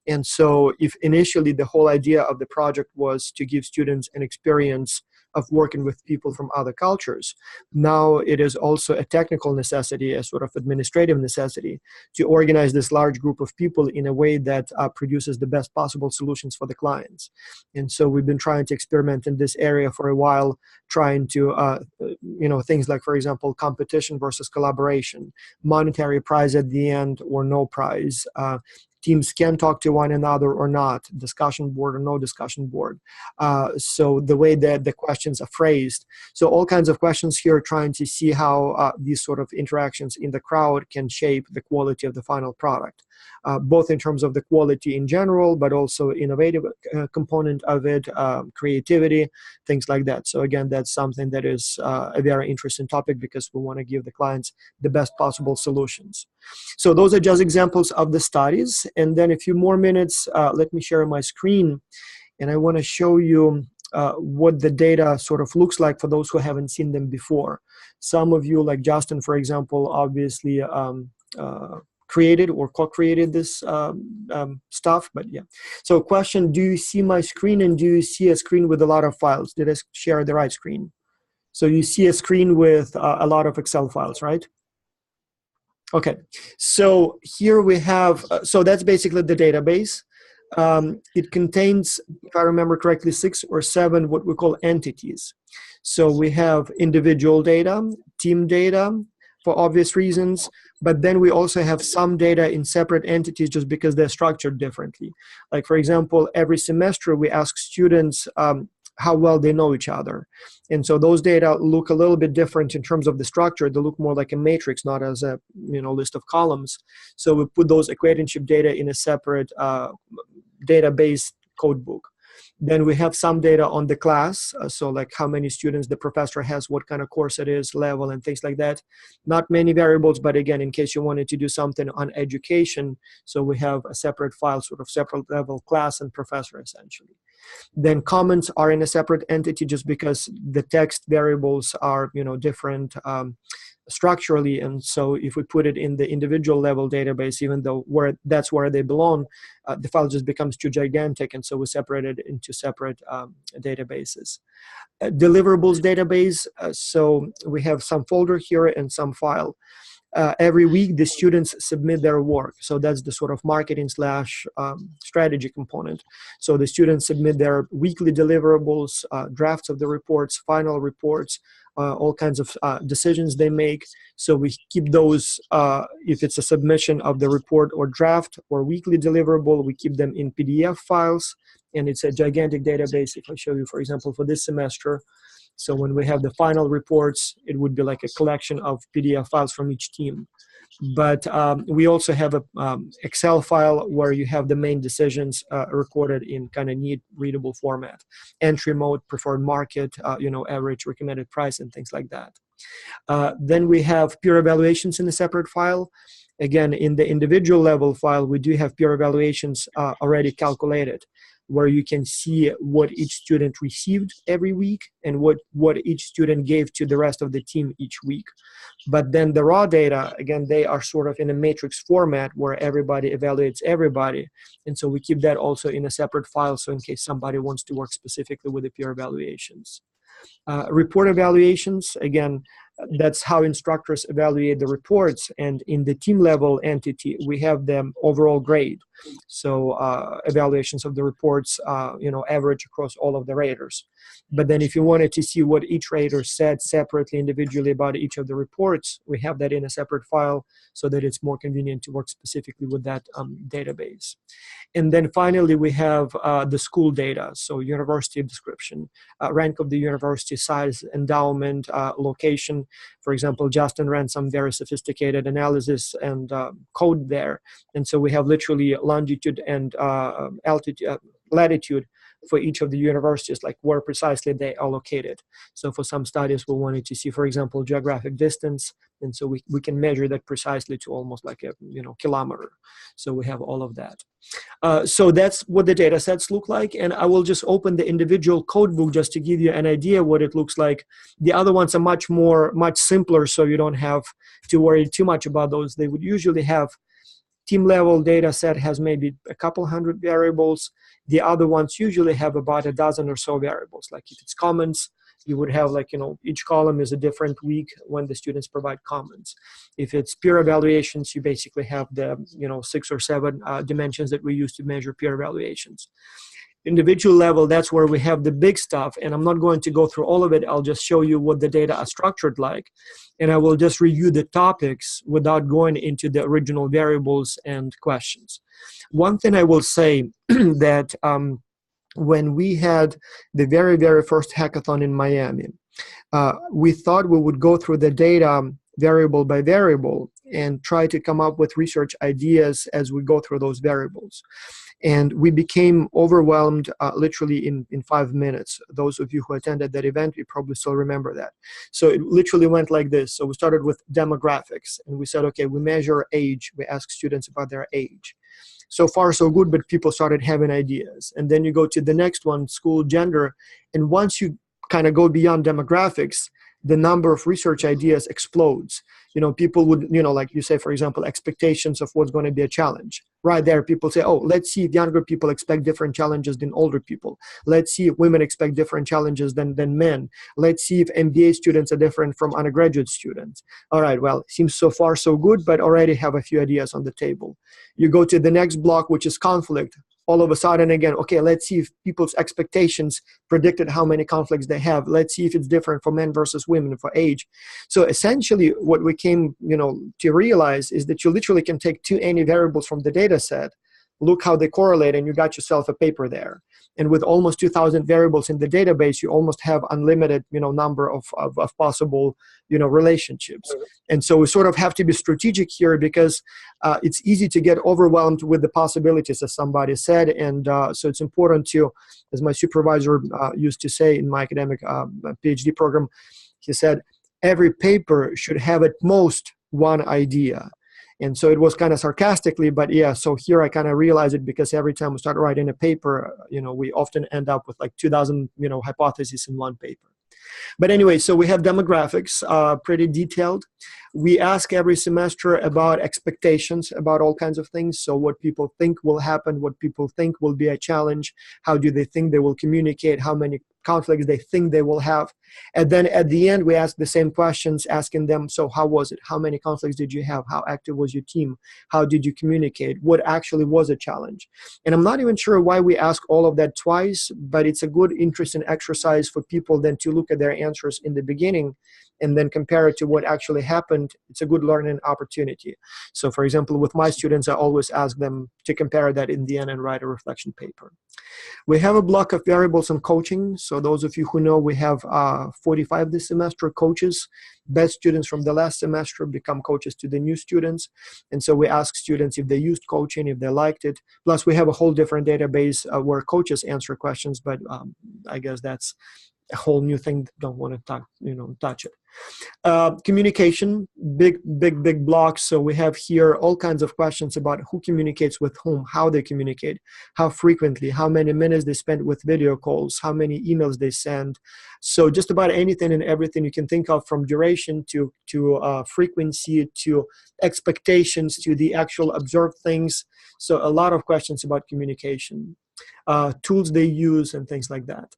And so if initially the whole idea of the project was to give students an experience of working with people from other cultures, now it is also a technical necessity, a sort of administrative necessity, to organize this large group of people in a way that produces the best possible solutions for the clients. And so we've been trying to experiment in this area for a while, trying to, things like, for example, competition versus collaboration, monetary prize at the end or no prize, teams can talk to one another or not, discussion board or no discussion board. So the way that the questions are phrased. So all kinds of questions here, trying to see how these sort of interactions in the crowd can shape the quality of the final product, both in terms of the quality in general, but also innovative component of it, creativity, things like that. So again, that's something that is a very interesting topic because we want to give the clients the best possible solutions. So those are just examples of the studies. And then a few more minutes, let me share my screen. And I want to show you what the data sort of looks like for those who haven't seen them before. Some of you, like Justin, for example, obviously created or co-created this stuff, but yeah. So question, do you see my screen, and do you see a screen with a lot of files? Did I share the right screen? So you see a screen with a lot of Excel files, right? Okay, so here we have, so that's basically the database. It contains, if I remember correctly, 6 or 7 what we call entities. So we have individual data, team data, for obvious reasons, but then we also have some data in separate entities just because they're structured differently. Like, for example, every semester we ask students how well they know each other. And so those data look a little bit different in terms of the structure. They look more like a matrix, not as a list of columns. So we put those acquaintanceship data in a separate database codebook. Then we have some data on the class, so like how many students the professor has, what kind of course it is, level, and things like that. Not many variables, but again, in case you wanted to do something on education, so we have a separate file, sort of separate level, class and professor, essentially. Then comments are in a separate entity just because the text variables are, different structurally. And so if we put it in the individual level database, even though that's where they belong, the file just becomes too gigantic. And so we separate it into separate databases. Deliverables database. So we have some folder here and some file. Every week, the students submit their work. So that's the sort of marketing / strategy component. So the students submit their weekly deliverables, drafts of the reports, final reports, all kinds of decisions they make. So we keep those, if it's a submission of the report or draft or weekly deliverable, we keep them in PDF files. And it's a gigantic database. If I show you, for example, for this semester, so when we have the final reports, it would be like a collection of PDF files from each team. But we also have a Excel file where you have the main decisions recorded in kind of neat, readable format. Entry mode, preferred market, average recommended price, and things like that. Then we have peer evaluations in a separate file. Again, in the individual level file, we do have peer evaluations already calculated, where you can see what each student received every week and what each student gave to the rest of the team each week. But then the raw data, again, they are sort of in a matrix format where everybody evaluates everybody. And so we keep that also in a separate file, so in case somebody wants to work specifically with the peer evaluations. Report evaluations, again, that's how instructors evaluate the reports. And in the team level entity, we have them overall grade. So evaluations of the reports, average across all of the raters. But then if you wanted to see what each rater said separately, individually about each of the reports, we have that in a separate file so that it's more convenient to work specifically with that database. And then finally, we have the school data. So university description, rank of the university, size, endowment, location. For example, Justin ran some very sophisticated analysis and code there. And so we have literally longitude and altitude, latitude for each of the universities, like where precisely they are located. So for some studies, we wanted to see, for example, geographic distance. And so we can measure that precisely to almost like a kilometer. So we have all of that. So that's what the data sets look like. And I will just open the individual code book just to give you an idea what it looks like. The other ones are much simpler, so you don't have to worry too much about those. They would usually have team level data set has maybe a couple hundred variables. The other ones usually have about a dozen or so variables. Like if it's comments, you would have each column is a different week when the students provide comments. If it's peer evaluations, you basically have the 6 or 7 dimensions that we use to measure peer evaluations. Individual level, that's where we have the big stuff, and I'm not going to go through all of it. I'll just show you what the data are structured like, and I will just review the topics without going into the original variables and questions. One thing I will say that when we had the very, very first hackathon in Miami, we thought we would go through the data variable by variable and try to come up with research ideas as we go through those variables. And we became overwhelmed literally in 5 minutes. Those of you who attended that event, you probably still remember that. So it literally went like this. So we started with demographics, and we said, okay, we measure age. We ask students about their age. So far, so good, but people started having ideas. And then you go to the next one, school gender. And once you kind of go beyond demographics, the number of research ideas explodes. People would, like you say, for example, expectations of what's going to be a challenge. Right there, people say, oh, let's see if younger people expect different challenges than older people. Let's see if women expect different challenges than men. Let's see if MBA students are different from undergraduate students. All right, well, seems so far so good, but already have a few ideas on the table. You go to the next block, which is conflict. All of a sudden, again, okay, let's see if people's expectations predicted how many conflicts they have. Let's see if it's different for men versus women for age. So essentially, what we came, to realize is that you literally can take any variables from the data set, look how they correlate, and you got yourself a paper there. And with almost 2,000 variables in the database, you almost have unlimited, number of possible, relationships. And so we sort of have to be strategic here because it's easy to get overwhelmed with the possibilities, as somebody said. And so it's important to, as my supervisor used to say in my academic PhD program, he said, every paper should have at most one idea. And so it was kind of sarcastically, but yeah, so here I kind of realize it because every time we start writing a paper, we often end up with like 2,000, hypotheses in one paper. But anyway, so we have demographics, pretty detailed. We ask every semester about expectations about all kinds of things. So what people think will happen, what people think will be a challenge, how do they think they will communicate, how many conflicts they think they will have. And then at the end, we ask the same questions, asking them, so how was it? How many conflicts did you have? How active was your team? How did you communicate? What actually was a challenge? And I'm not even sure why we ask all of that twice, but it's a good, interesting exercise for people then to look at their answers in the beginning and then compare it to what actually happened. It's a good learning opportunity. So for example, with my students, I always ask them to compare that in the end and write a reflection paper. We have a block of variables on coaching. So those of you who know, we have 45 this semester coaches. Best students from the last semester become coaches to the new students. And so we ask students if they used coaching, if they liked it. Plus we have a whole different database where coaches answer questions, but I guess that's a whole new thing. Don't want to touch it. Communication, big blocks. So we have here all kinds of questions about who communicates with whom, how they communicate, how frequently, how many minutes they spend with video calls, how many emails they send. So just about anything and everything you can think of, from duration to frequency to expectations to the actual observed things. So a lot of questions about communication, tools they use and things like that.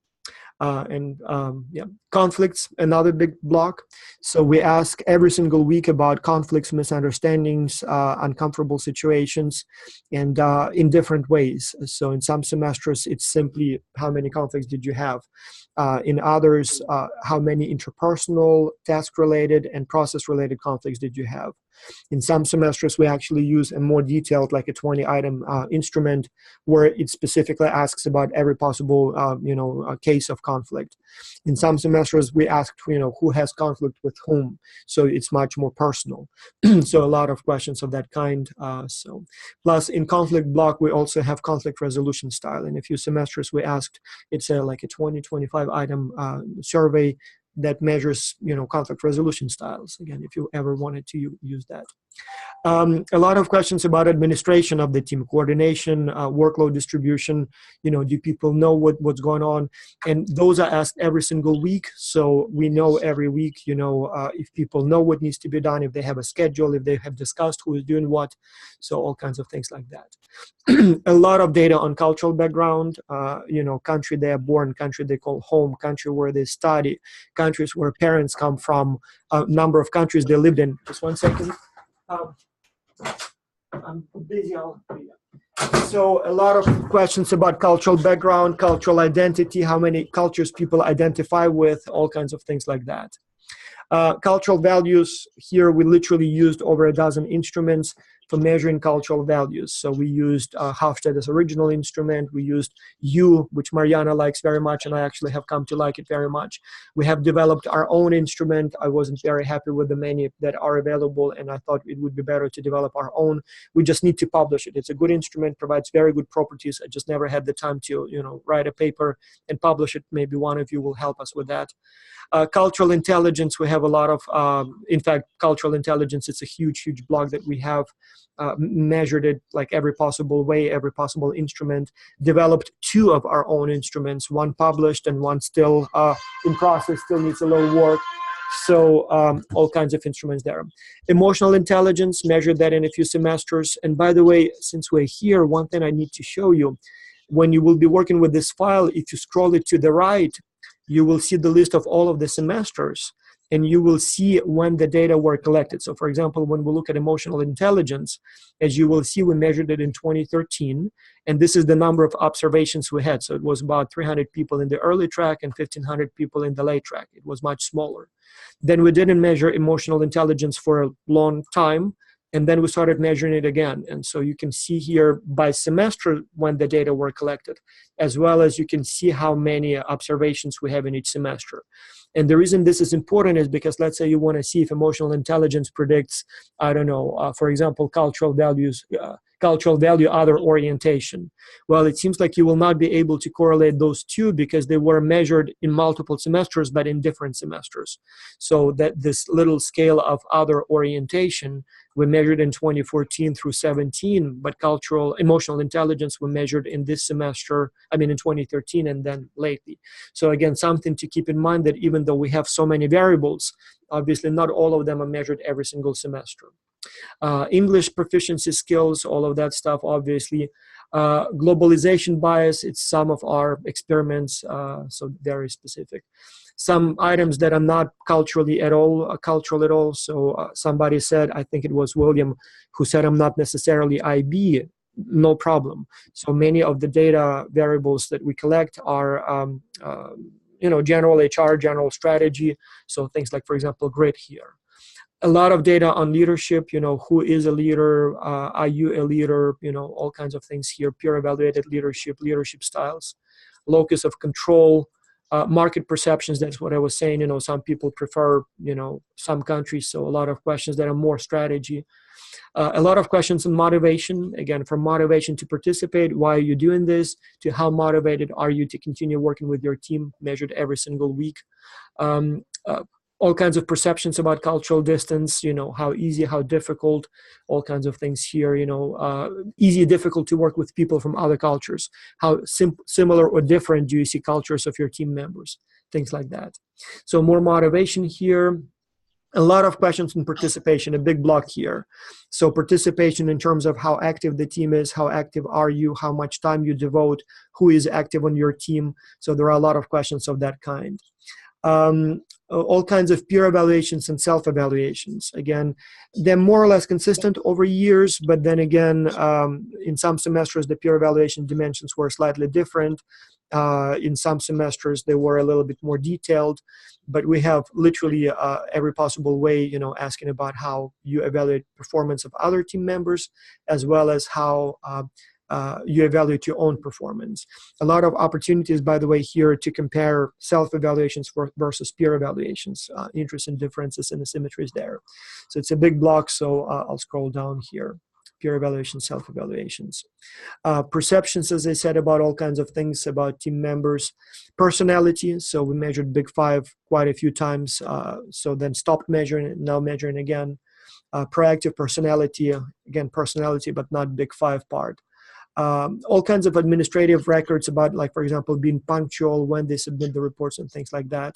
Conflicts, another big block. So we ask every single week about conflicts, misunderstandings, uncomfortable situations, and in different ways. So in some semesters, it's simply how many conflicts did you have? In others, how many interpersonal, task-related, and process-related conflicts did you have? In some semesters, we actually use a more detailed, like a 20-item instrument, where it specifically asks about every possible, case of conflict. In some semesters, we asked, who has conflict with whom, so it's much more personal. So a lot of questions of that kind. Plus, in conflict block, we also have conflict resolution style. In a few semesters, we asked, it's like a 20-25-item survey that measures, conflict resolution styles. Again, if you ever wanted to use that. A lot of questions about administration of the team, coordination, workload distribution. Do people know what's going on? And those are asked every single week. So we know every week, if people know what needs to be done, if they have a schedule, if they have discussed who is doing what. So all kinds of things like that. A lot of data on cultural background, country they are born, country they call home, country where they study, countries where parents come from, number of countries they lived in. Just one second. I'm busy. So a lot of questions about cultural background, cultural identity, how many cultures people identify with, all kinds of things like that. Cultural values, here we literally used over a dozen instruments for measuring cultural values. So we used Hofstede's original instrument. We used U, which Mariana likes very much, and I actually have come to like it very much. We have developed our own instrument. I wasn't very happy with the many that are available, and I thought it would be better to develop our own. We just need to publish it. It's a good instrument, provides very good properties. I just never had the time to, write a paper and publish it. Maybe one of you will help us with that. Cultural intelligence, we have a lot of, in fact, cultural intelligence, it's a huge block that we have. Measured it like every possible way, every possible instrument, developed 2 of our own instruments, one published and one still in process, still needs a little work. So all kinds of instruments there. Emotional intelligence, measured that in a few semesters. And by the way, since we're here, one thing I need to show you, when you will be working with this file, if you scroll it to the right, you will see the list of all of the semesters. And you will see when the data were collected. So for example, when we look at emotional intelligence, as you will see, we measured it in 2013, and this is the number of observations we had. So it was about 300 people in the early track and 1,500 people in the late track. It was much smaller. Then we didn't measure emotional intelligence for a long time, and then we started measuring it again. And so you can see here by semester when the data were collected, as well as you can see how many observations we have in each semester. And the reason this is important is because let's say you want to see if emotional intelligence predicts, I don't know, for example, cultural values cultural value, other orientation. Well, it seems like you will not be able to correlate those two because they were measured in multiple semesters, but in different semesters. So that this little scale of other orientation we measured in 2014 through 17, but cultural emotional intelligence we measured in this semester, I mean in 2013 and then lately. So again, something to keep in mind that even though we have so many variables, obviously not all of them are measured every single semester. English proficiency skills, all of that stuff, obviously. Globalization bias, it's some of our experiments, so very specific. Some items that are not culturally at all, cultural at all. So somebody said, I think it was William, who said I'm not necessarily IB. No problem. So many of the data variables that we collect are, general HR, general strategy. So things like, for example, grit here. A lot of data on leadership, who is a leader, are you a leader, all kinds of things here, peer evaluated leadership, leadership styles, locus of control, market perceptions, that's what I was saying, some people prefer, some countries, so a lot of questions that are more strategy. A lot of questions on motivation, again, from motivation to participate, why are you doing this, to how motivated are you to continue working with your team, measured every single week. All kinds of perceptions about cultural distance, how easy, how difficult, all kinds of things here, easy, difficult to work with people from other cultures, how similar or different do you see cultures of your team members, things like that. So more motivation here. A lot of questions on participation, a big block here. So participation in terms of how active the team is, how active are you, how much time you devote, who is active on your team. So there are a lot of questions of that kind. All kinds of peer evaluations and self-evaluations. Again, they're more or less consistent over years, but then again, in some semesters, the peer evaluation dimensions were slightly different. In some semesters, they were a little bit more detailed, but we have literally every possible way, asking about how you evaluate performance of other team members, as well as how you evaluate your own performance. A lot of opportunities, by the way, here to compare self-evaluations versus peer evaluations, interesting differences and asymmetries there. So it's a big block, so I'll scroll down here. Peer evaluation, self-evaluations. Perceptions, as I said, about all kinds of things about team members. Personality, so we measured Big Five quite a few times, so then stopped measuring, now measuring again. Proactive personality, again, personality, but not Big Five part. All kinds of administrative records about, like, for example, being punctual when they submit the reports and things like that.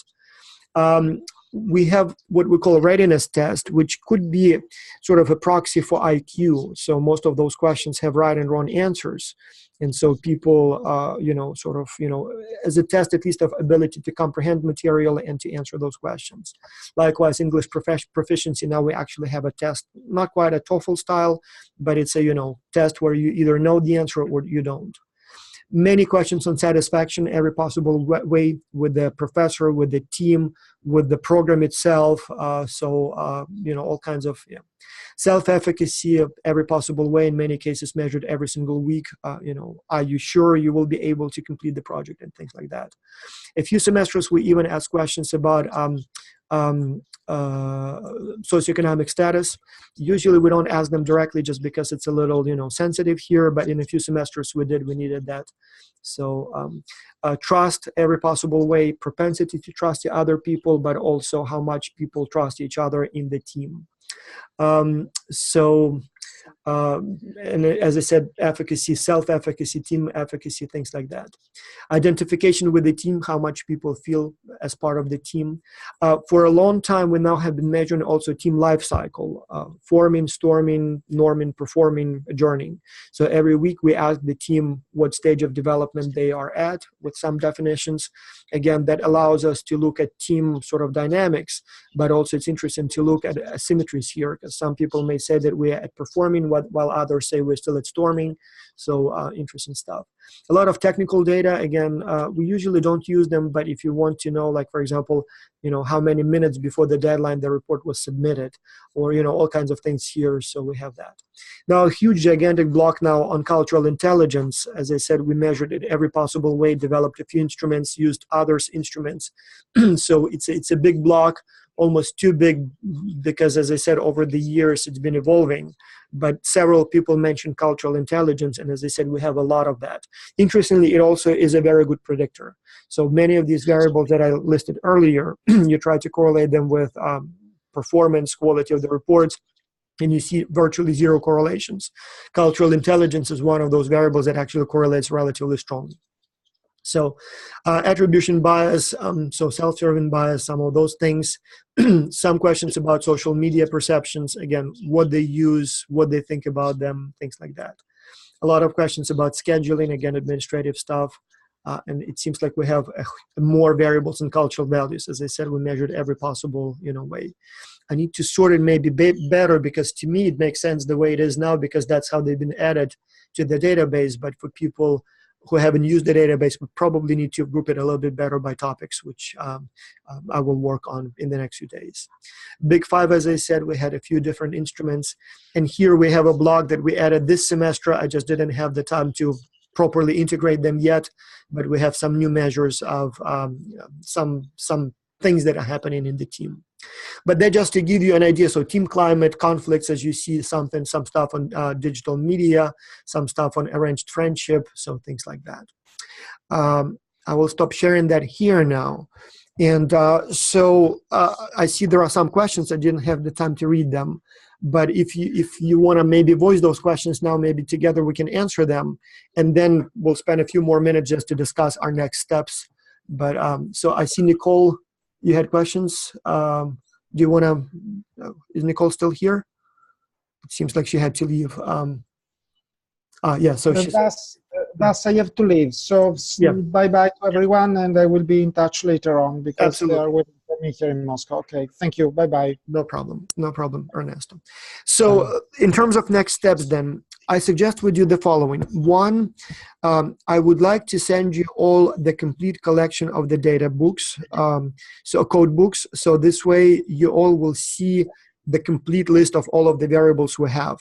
We have what we call a readiness test, which could be sort of a proxy for IQ. So most of those questions have right and wrong answers. And so people, as a test at least of ability to comprehend material and to answer those questions. Likewise, English proficiency, now we actually have a test, not quite a TOEFL style, but it's a, test where you either know the answer or you don't. Many questions on satisfaction, every possible way, with the professor, with the team, with the program itself. All kinds of self-efficacy of every possible way, in many cases measured every single week. Are you sure you will be able to complete the project and things like that. A few semesters we even ask questions about socioeconomic status. Usually we don't ask them directly just because it's a little, sensitive here, but in a few semesters we needed that. So trust every possible way, propensity to trust the other people, but also how much people trust each other in the team. And as I said, efficacy, self-efficacy, team efficacy, things like that. Identification with the team, how much people feel as part of the team. For a long time, we now have been measuring also team life cycle, forming, storming, norming, performing, adjourning. So every week we ask the team what stage of development they are at with some definitions. Again, that allows us to look at team sort of dynamics, but also it's interesting to look at asymmetries here, because some people may say that we're at performing while others say we're still at storming. So interesting stuff. A lot of technical data, again, we usually don't use them, but if you want to know, like, for example, how many minutes before the deadline the report was submitted, or, all kinds of things here, so we have that. Now, a huge, gigantic block now on cultural intelligence. As I said, we measured it every possible way, developed a few instruments, used others' instruments. So it's a big block almost too big because, as I said, over the years it's been evolving. But several people mentioned cultural intelligence, and as I said, we have a lot of that. Interestingly, it also is a very good predictor. So many of these variables that I listed earlier, you try to correlate them with performance, quality of the reports, and you see virtually zero correlations. Cultural intelligence is one of those variables that actually correlates relatively strongly. So attribution bias, so self-serving bias, some of those things. Some questions about social media perceptions, again, what they use, what they think about them, things like that. A lot of questions about scheduling, again, administrative stuff. And it seems like we have more variables in cultural values. As I said, we measured every possible way. I need to sort it maybe better, because to me it makes sense the way it is now, because that's how they've been added to the database. But for people who haven't used the database, we probably need to group it a little bit better by topics, which I will work on in the next few days. Big Five, as I said, we had a few different instruments. And here we have a blog that we added this semester. I just didn't have the time to properly integrate them yet, but we have some new measures of some things that are happening in the team. But they're just to give you an idea. So team climate, conflicts, as you see, some stuff on digital media, some stuff on arranged friendship, so things like that. I will stop sharing that here now. And I see there are some questions. I didn't have the time to read them. But if you want to maybe voice those questions now, maybe together we can answer them. And then we'll spend a few more minutes just to discuss our next steps. But so I see Nicole, you had questions. Do you want to, is Nicole still here? It seems like she had to leave. Yeah, so she's... Thus, I have to leave. So yeah. Bye-bye to everyone, and I will be in touch later on, because Absolutely. they are waiting for me here in Moscow. Okay, thank you. Bye-bye. No problem, Ernesto. So in terms of next steps then, I suggest we do the following. One, I would like to send you all the complete collection of the data books, so code books. So this way you all will see the complete list of all of the variables we have.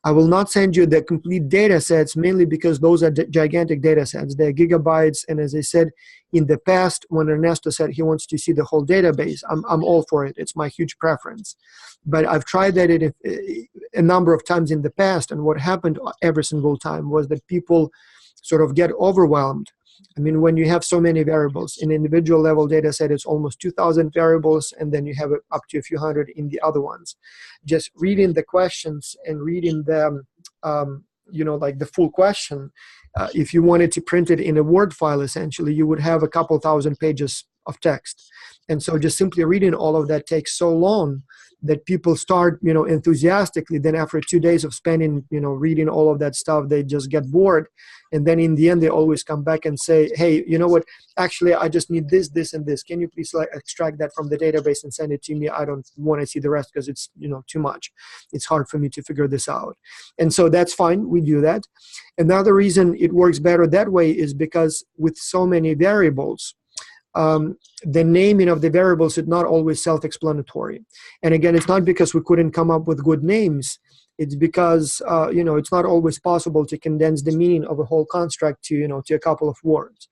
I will not send you the complete data sets, mainly because those are gigantic data sets. They're gigabytes, and as I said in the past, when Ernesto said he wants to see the whole database, I'm all for it. It's my huge preference. But I've tried that a number of times in the past, and what happened every single time was that people sort of get overwhelmed. I mean, when you have so many variables, in individual level data set, it's almost 2,000 variables, and then you have up to a few hundred in the other ones. Just reading the questions and reading them, like the full question, if you wanted to print it in a Word file, essentially, you would have a couple thousand pages of text. And so just simply reading all of that takes so long that people start, enthusiastically. Then after 2 days of spending, reading all of that stuff, they just get bored. And then in the end, they always come back and say, hey, you know what, actually, I just need this, this, and this. Can you please extract that from the database and send it to me? I don't want to see the rest because it's, too much. It's hard for me to figure this out. And so that's fine. We do that. Another reason it works better that way is because with so many variables, the naming of the variables is not always self-explanatory. And again, it's not because we couldn't come up with good names. It's because, it's not always possible to condense the meaning of a whole construct to a couple of words.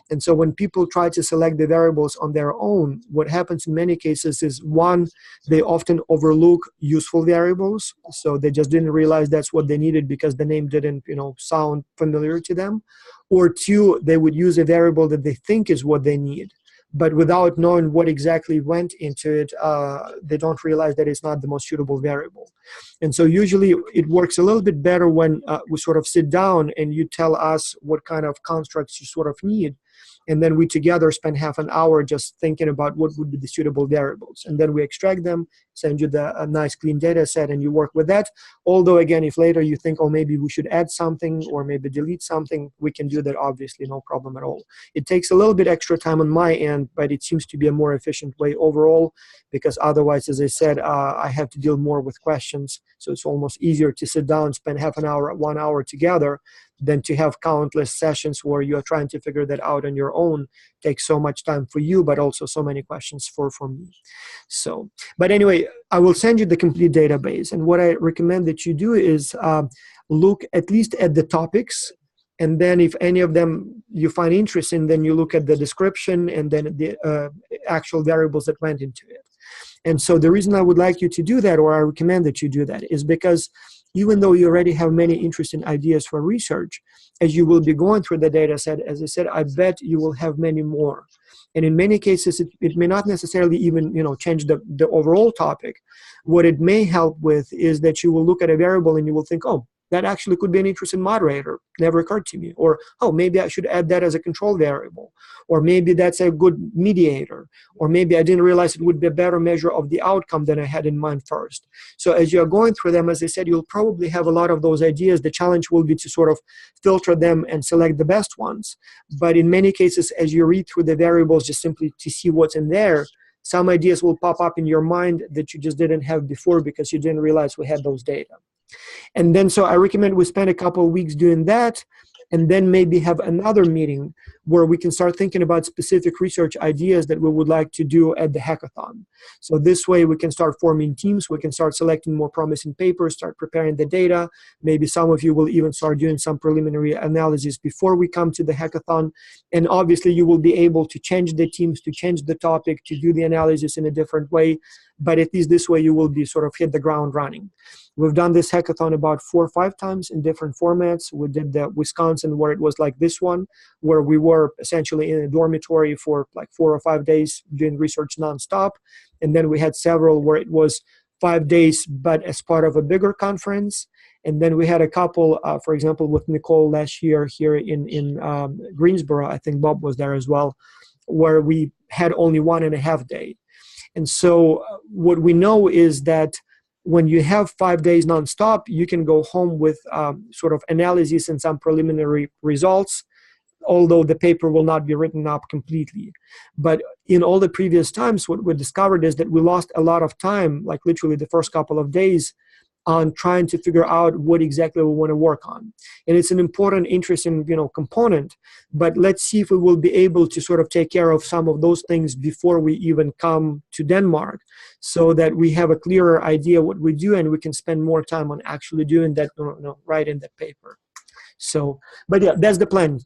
And so when people try to select the variables on their own, what happens in many cases is, one, they often overlook useful variables. So they just didn't realize that's what they needed because the name didn't, sound familiar to them. Or two, they would use a variable that they think is what they need, but without knowing what exactly went into it, they don't realize that it's not the most suitable variable. And so usually it works a little bit better when we sort of sit down and you tell us what kind of constructs you sort of need. And then we together spend half an hour just thinking about what would be the suitable variables. And then we extract them, send you a nice clean data set, and you work with that. Although, again, if later you think, oh, maybe we should add something or maybe delete something, we can do that, obviously, no problem at all. It takes a little bit extra time on my end, but it seems to be a more efficient way overall, because otherwise, as I said, I have to deal more with questions. So it's almost easier to sit down, spend half an hour, 1 hour together, than to have countless sessions where you're trying to figure that out on your own. Takes so much time for you, but also so many questions for me. So, but anyway, I will send you the complete database. And what I recommend that you do is look at least at the topics. And then if any of them you find interesting, then you look at the description and then the actual variables that went into it. And so the reason I would like you to do that, or I recommend that you do that, is because even though you already have many interesting ideas for research, as you will be going through the data set, as I said, I bet you will have many more. And in many cases, it may not necessarily even change the overall topic. What it may help with is that you will look at a variable and you will think, oh, that actually could be an interesting moderator. Never occurred to me. Or, oh, maybe I should add that as a control variable. Or maybe that's a good mediator. Or maybe I didn't realize it would be a better measure of the outcome than I had in mind first. So as you're going through them, as I said, you'll probably have a lot of those ideas. The challenge will be to sort of filter them and select the best ones. But in many cases, as you read through the variables just simply to see what's in there, some ideas will pop up in your mind that you just didn't have before because you didn't realize we had those data. And then so I recommend we spend a couple of weeks doing that, and then maybe have another meeting where we can start thinking about specific research ideas that we would like to do at the hackathon. So this way we can start forming teams, we can start selecting more promising papers, start preparing the data. Maybe some of you will even start doing some preliminary analysis before we come to the hackathon. And obviously you will be able to change the teams, to change the topic, to do the analysis in a different way. But at least this way you will be sort of hit the ground running. We've done this hackathon about 4 or 5 times in different formats. We did the Wisconsin where it was like this one, where we were essentially in a dormitory for like 4 or 5 days doing research nonstop. And then we had several where it was 5 days, but as part of a bigger conference. And then we had a couple, for example, with Nicole last year here in Greensboro, I think Bob was there as well, where we had only 1.5 days. And so what we know is that when you have 5 days nonstop, you can go home with sort of analysis and some preliminary results, although the paper will not be written up completely. But in all the previous times, what we discovered is that we lost a lot of time, like literally the first couple of days, on trying to figure out what exactly we want to work on. And it's an important, interesting, component, but let's see if we will be able to sort of take care of some of those things before we even come to Denmark, so that we have a clearer idea what we do and we can spend more time on actually doing that, writing that paper. So, but yeah, that's the plan.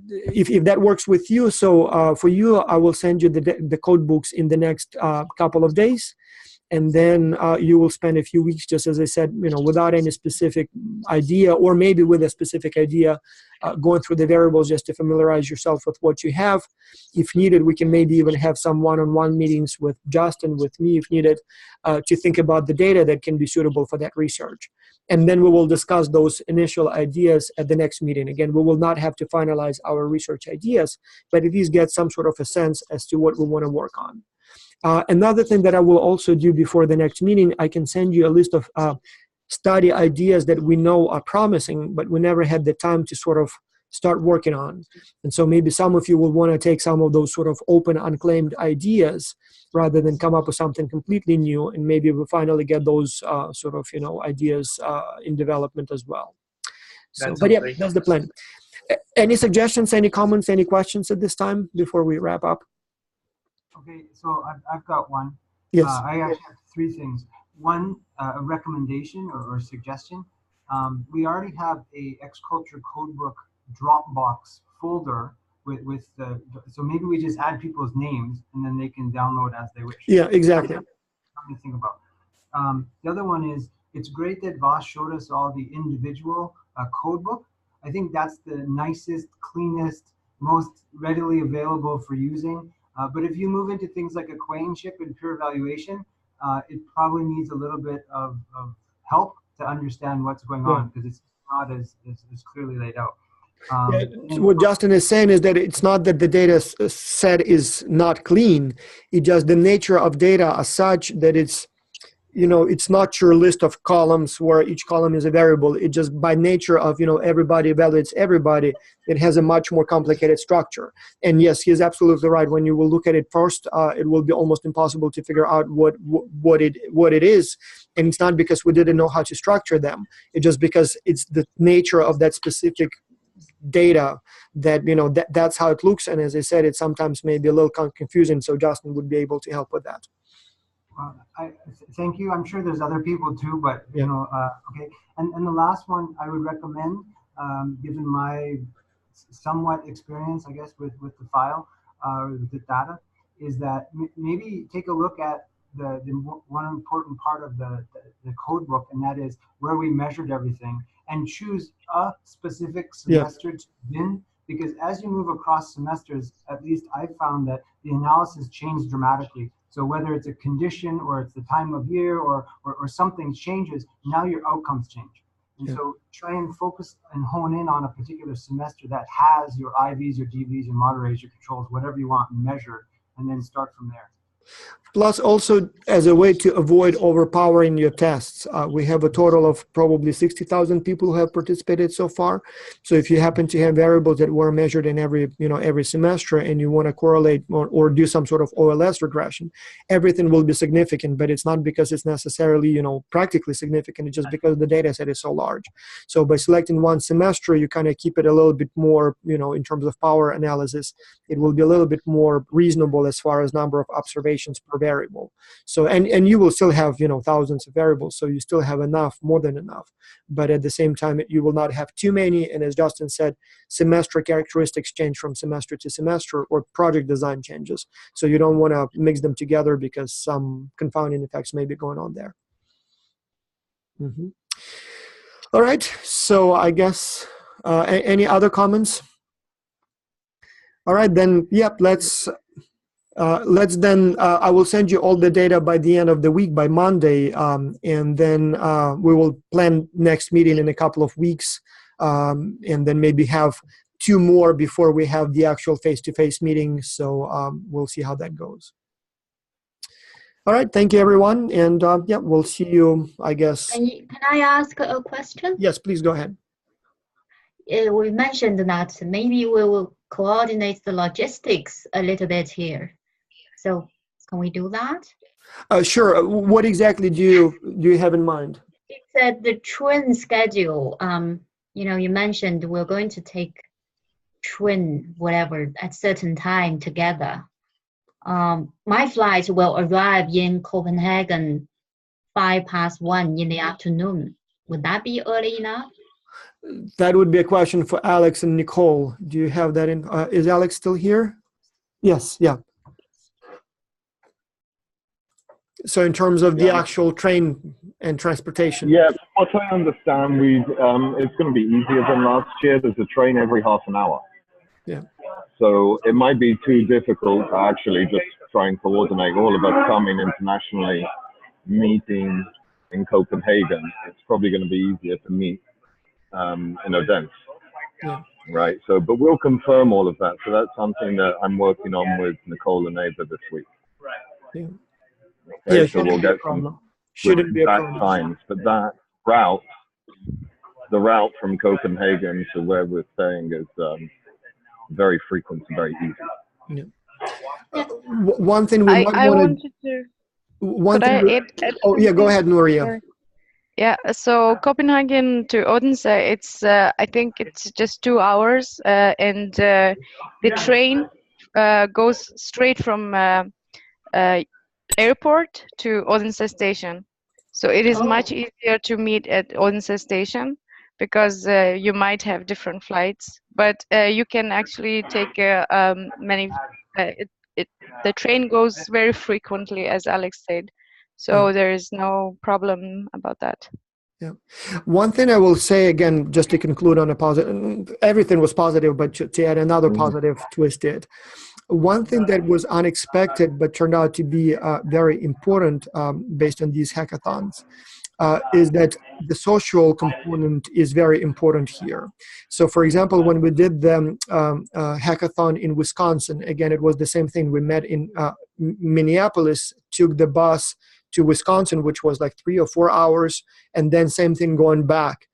If that works with you, so for you, I will send you the code books in the next couple of days. And then you will spend a few weeks, just as I said, without any specific idea, or maybe with a specific idea, going through the variables just to familiarize yourself with what you have. If needed, we can maybe even have some one-on-one meetings with Justin, with me, if needed, to think about the data that can be suitable for that research. And then we will discuss those initial ideas at the next meeting. Again, we will not have to finalize our research ideas, but at least get some sort of a sense as to what we want to work on. Another thing that I will also do before the next meeting, I can send you a list of study ideas that we know are promising, but we never had the time to sort of start working on. And so maybe some of you will want to take some of those sort of open, unclaimed ideas rather than come up with something completely new, and maybe we'll finally get those sort of, ideas in development as well. So, but yeah, that's the plan. Any suggestions, any comments, any questions at this time before we wrap up? Okay, so I've got one. Yes. I actually have 3 things. One, a recommendation or suggestion. We already have a Xculture codebook Dropbox folder with the, so maybe we just add people's names and then they can download as they wish. Yeah, exactly. Something to think about. The other one is, it's great that Voss showed us all the individual codebook. I think that's the nicest, cleanest, most readily available for using. But if you move into things like acquaintanceship and peer evaluation, it probably needs a little bit of help to understand what's going on, because it's not as clearly laid out. What Justin is saying is that it's not that the data set is not clean, it's just the nature of data as such that it's, it's not your list of columns where each column is a variable. It just by nature of, everybody evaluates everybody, it has a much more complicated structure. And yes, he is absolutely right. When you will look at it first, it will be almost impossible to figure out what it is. And it's not because we didn't know how to structure them. It's just because it's the nature of that specific data that, that's how it looks. And as I said, it sometimes may be a little confusing. So Justin would be able to help with that. Thank you. I'm sure there's other people too, but okay. And the last one I would recommend, given my somewhat experience, I guess, with the file, with the data, is that maybe take a look at one important part of the code book, and that is where we measured everything, and choose a specific semester to begin, because as you move across semesters, at least I found that the analysis changed dramatically. So whether it's a condition or it's the time of year or something changes, now your outcomes change. And so try and focus and hone in on a particular semester that has your IVs, your DVs, your moderators, your controls, whatever you want measured, and then start from there. Plus, also as a way to avoid overpowering your tests, we have a total of probably 60,000 people who have participated so far. So if you happen to have variables that were measured in every semester, and you want to correlate or do some sort of OLS regression, everything will be significant. But it's not because it's necessarily practically significant. It's just because the data set is so large. So by selecting one semester, you kind of keep it a little bit more, in terms of power analysis, it will be a little bit more reasonable as far as number of observations per variable. So and you will still have thousands of variables, so you still have enough, more than enough, but at the same time you will not have too many. And as Justin said, semester characteristics change from semester to semester, or project design changes, so you don't want to mix them together because some confounding effects may be going on there. All right, so I guess any other comments? All right, then let's then, I will send you all the data by the end of the week, by Monday, and then we will plan next meeting in a couple of weeks, and then maybe have 2 more before we have the actual face-to-face meeting. So we'll see how that goes. All right, thank you, everyone, and we'll see you, I guess. Can I ask a question? Yes, please go ahead. We mentioned that maybe we will coordinate the logistics a little bit here. So can we do that? Sure. What exactly do you have in mind? It's the train schedule. You mentioned we're going to take train whatever at certain time together. My flight will arrive in Copenhagen 1:05 in the afternoon. Would that be early enough? That would be a question for Alex and Nicole. Do you have that in? Is Alex still here? Yes. Yeah. So in terms of the actual train and transportation. Yeah, what I understand, it's going to be easier than last year. There's a train every half an hour. Yeah. So it might be too difficult to actually just try and coordinate all of us coming internationally, meeting in Copenhagen. It's probably going to be easier to meet in Odense. Yeah. Right. So, but we'll confirm all of that. So that's something that I'm working on with Nicole and Ava this week. Yeah. Okay, Yeah, so we'll get some exact times, but that route, the route from Copenhagen to where we're staying is very frequent and very easy. Yeah. One thing we might want to do. Oh yeah, go ahead, Nuria. Yeah, so Copenhagen to Odense, it's I think it's just 2 hours, and the train goes straight from airport to Odense station. So it is much easier to meet at Odense station because you might have different flights, but you can actually take many. The train goes very frequently, as Alex said, so there is no problem about that. Yeah. One thing I will say again, just to conclude on a positive, everything was positive, but to add another positive twist to it. One thing that was unexpected but turned out to be very important based on these hackathons is that the social component is very important here. So for example, when we did the hackathon in Wisconsin, again, it was the same thing. We met in Minneapolis, took the bus to Wisconsin, which was like 3 or 4 hours, and then same thing going back.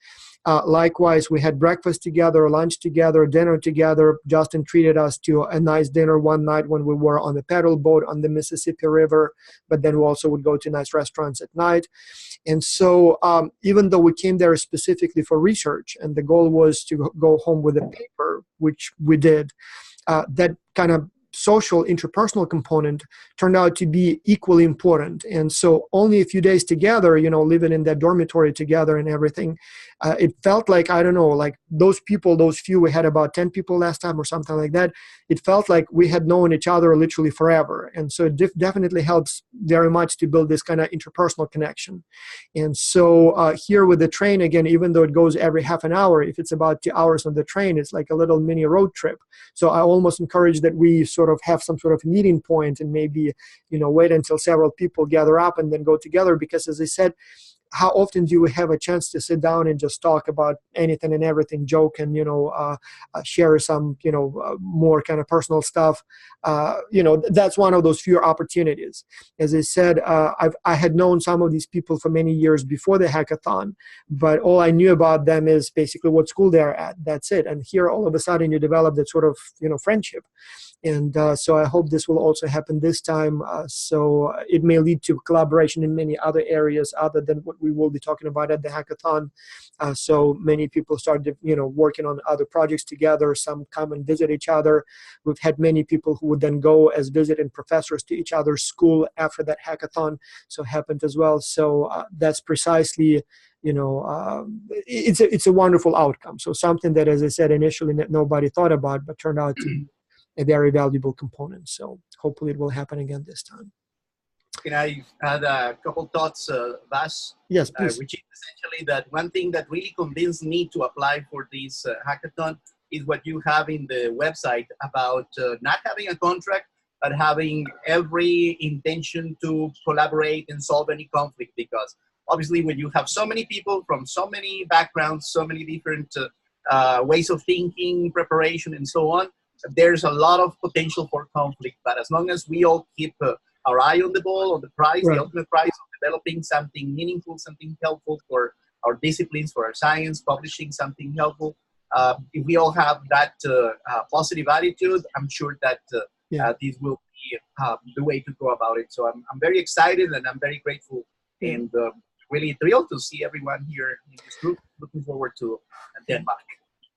Likewise, we had breakfast together, lunch together, dinner together. Justin treated us to a nice dinner one night when we were on the paddle boat on the Mississippi River, but then we also would go to nice restaurants at night. And so even though we came there specifically for research and the goal was to go home with a paper, which we did, that kind of social interpersonal component turned out to be equally important. And so only a few days together, living in that dormitory together and everything, it felt like, I don't know, like those people, those few, we had about 10 people last time or something like that. It felt like we had known each other literally forever. And so it definitely helps very much to build this kind of interpersonal connection. And so here with the train, again, even though it goes every half an hour, if it's about 2 hours on the train, it's like a little mini road trip. So I almost encourage that we sort of have some sort of meeting point and maybe, wait until several people gather up and then go together, because as I said, how often do we have a chance to sit down and just talk about anything and everything, joke and, share some, more kind of personal stuff. That's one of those few opportunities. As I said, I had known some of these people for many years before the hackathon, but all I knew about them is basically what school they're at. That's it. And here, all of a sudden, you develop that sort of, friendship. And so I hope this will also happen this time. So it may lead to collaboration in many other areas other than what we will be talking about at the hackathon. So many people started, working on other projects together. Some come and visit each other. We've had many people who would then go as visiting professors to each other's school after that hackathon. So happened as well. So that's precisely, it's a wonderful outcome. So something that, as I said, initially nobody thought about, but turned out to be a very valuable component. So hopefully it will happen again this time. Can I add a couple thoughts, Vas? Yes, please. Which is essentially that one thing that really convinced me to apply for this hackathon is what you have in the website about not having a contract, but having every intention to collaborate and solve any conflict. Because obviously when you have so many people from so many backgrounds, so many different ways of thinking, preparation, and so on, there's a lot of potential for conflict. But as long as we all keep our eye on the ball, on the prize, right, the ultimate prize of developing something meaningful, something helpful for our disciplines, for our science, publishing something helpful, if we all have that positive attitude, I'm sure that this will be the way to go about it. So I'm very excited and I'm very grateful and really thrilled to see everyone here in this group. Looking forward to Denmark.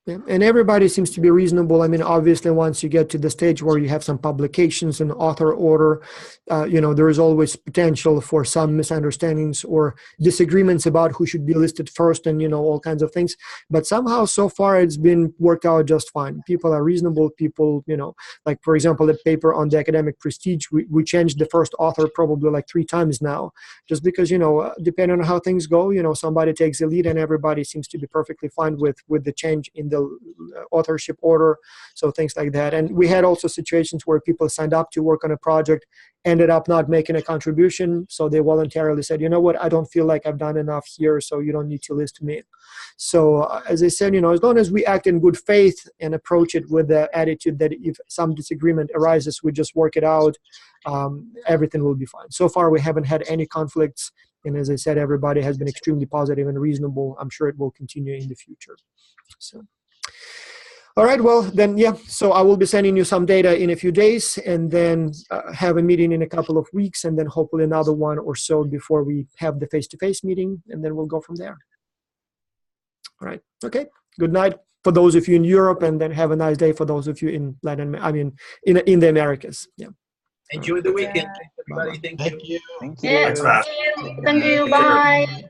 Yeah. And everybody seems to be reasonable. I mean, obviously, once you get to the stage where you have some publications and author order, there is always potential for some misunderstandings or disagreements about who should be listed first and, all kinds of things. But somehow, so far, it's been worked out just fine. People are reasonable. People, like, for example, the paper on the academic prestige, we changed the first author probably like 3 times now, just because, depending on how things go, somebody takes the lead and everybody seems to be perfectly fine with the change in the authorship order, so things like that. And we had also situations where people signed up to work on a project, ended up not making a contribution, so they voluntarily said, you know what, I don't feel like I've done enough here, so you don't need to list me. So as I said, as long as we act in good faith and approach it with the attitude that if some disagreement arises, we just work it out, everything will be fine. So far, we haven't had any conflicts. And as I said, everybody has been extremely positive and reasonable. I'm sure it will continue in the future. So, all right, well, then, so I will be sending you some data in a few days and then have a meeting in a couple of weeks and then hopefully another one or so before we have the face-to-face meeting, and then we'll go from there. All right. Okay. Good night for those of you in Europe, and then have a nice day for those of you in in the Americas. Yeah. Enjoy the weekend, everybody. Thank you. Thank you. Yeah. Thank you. Bye.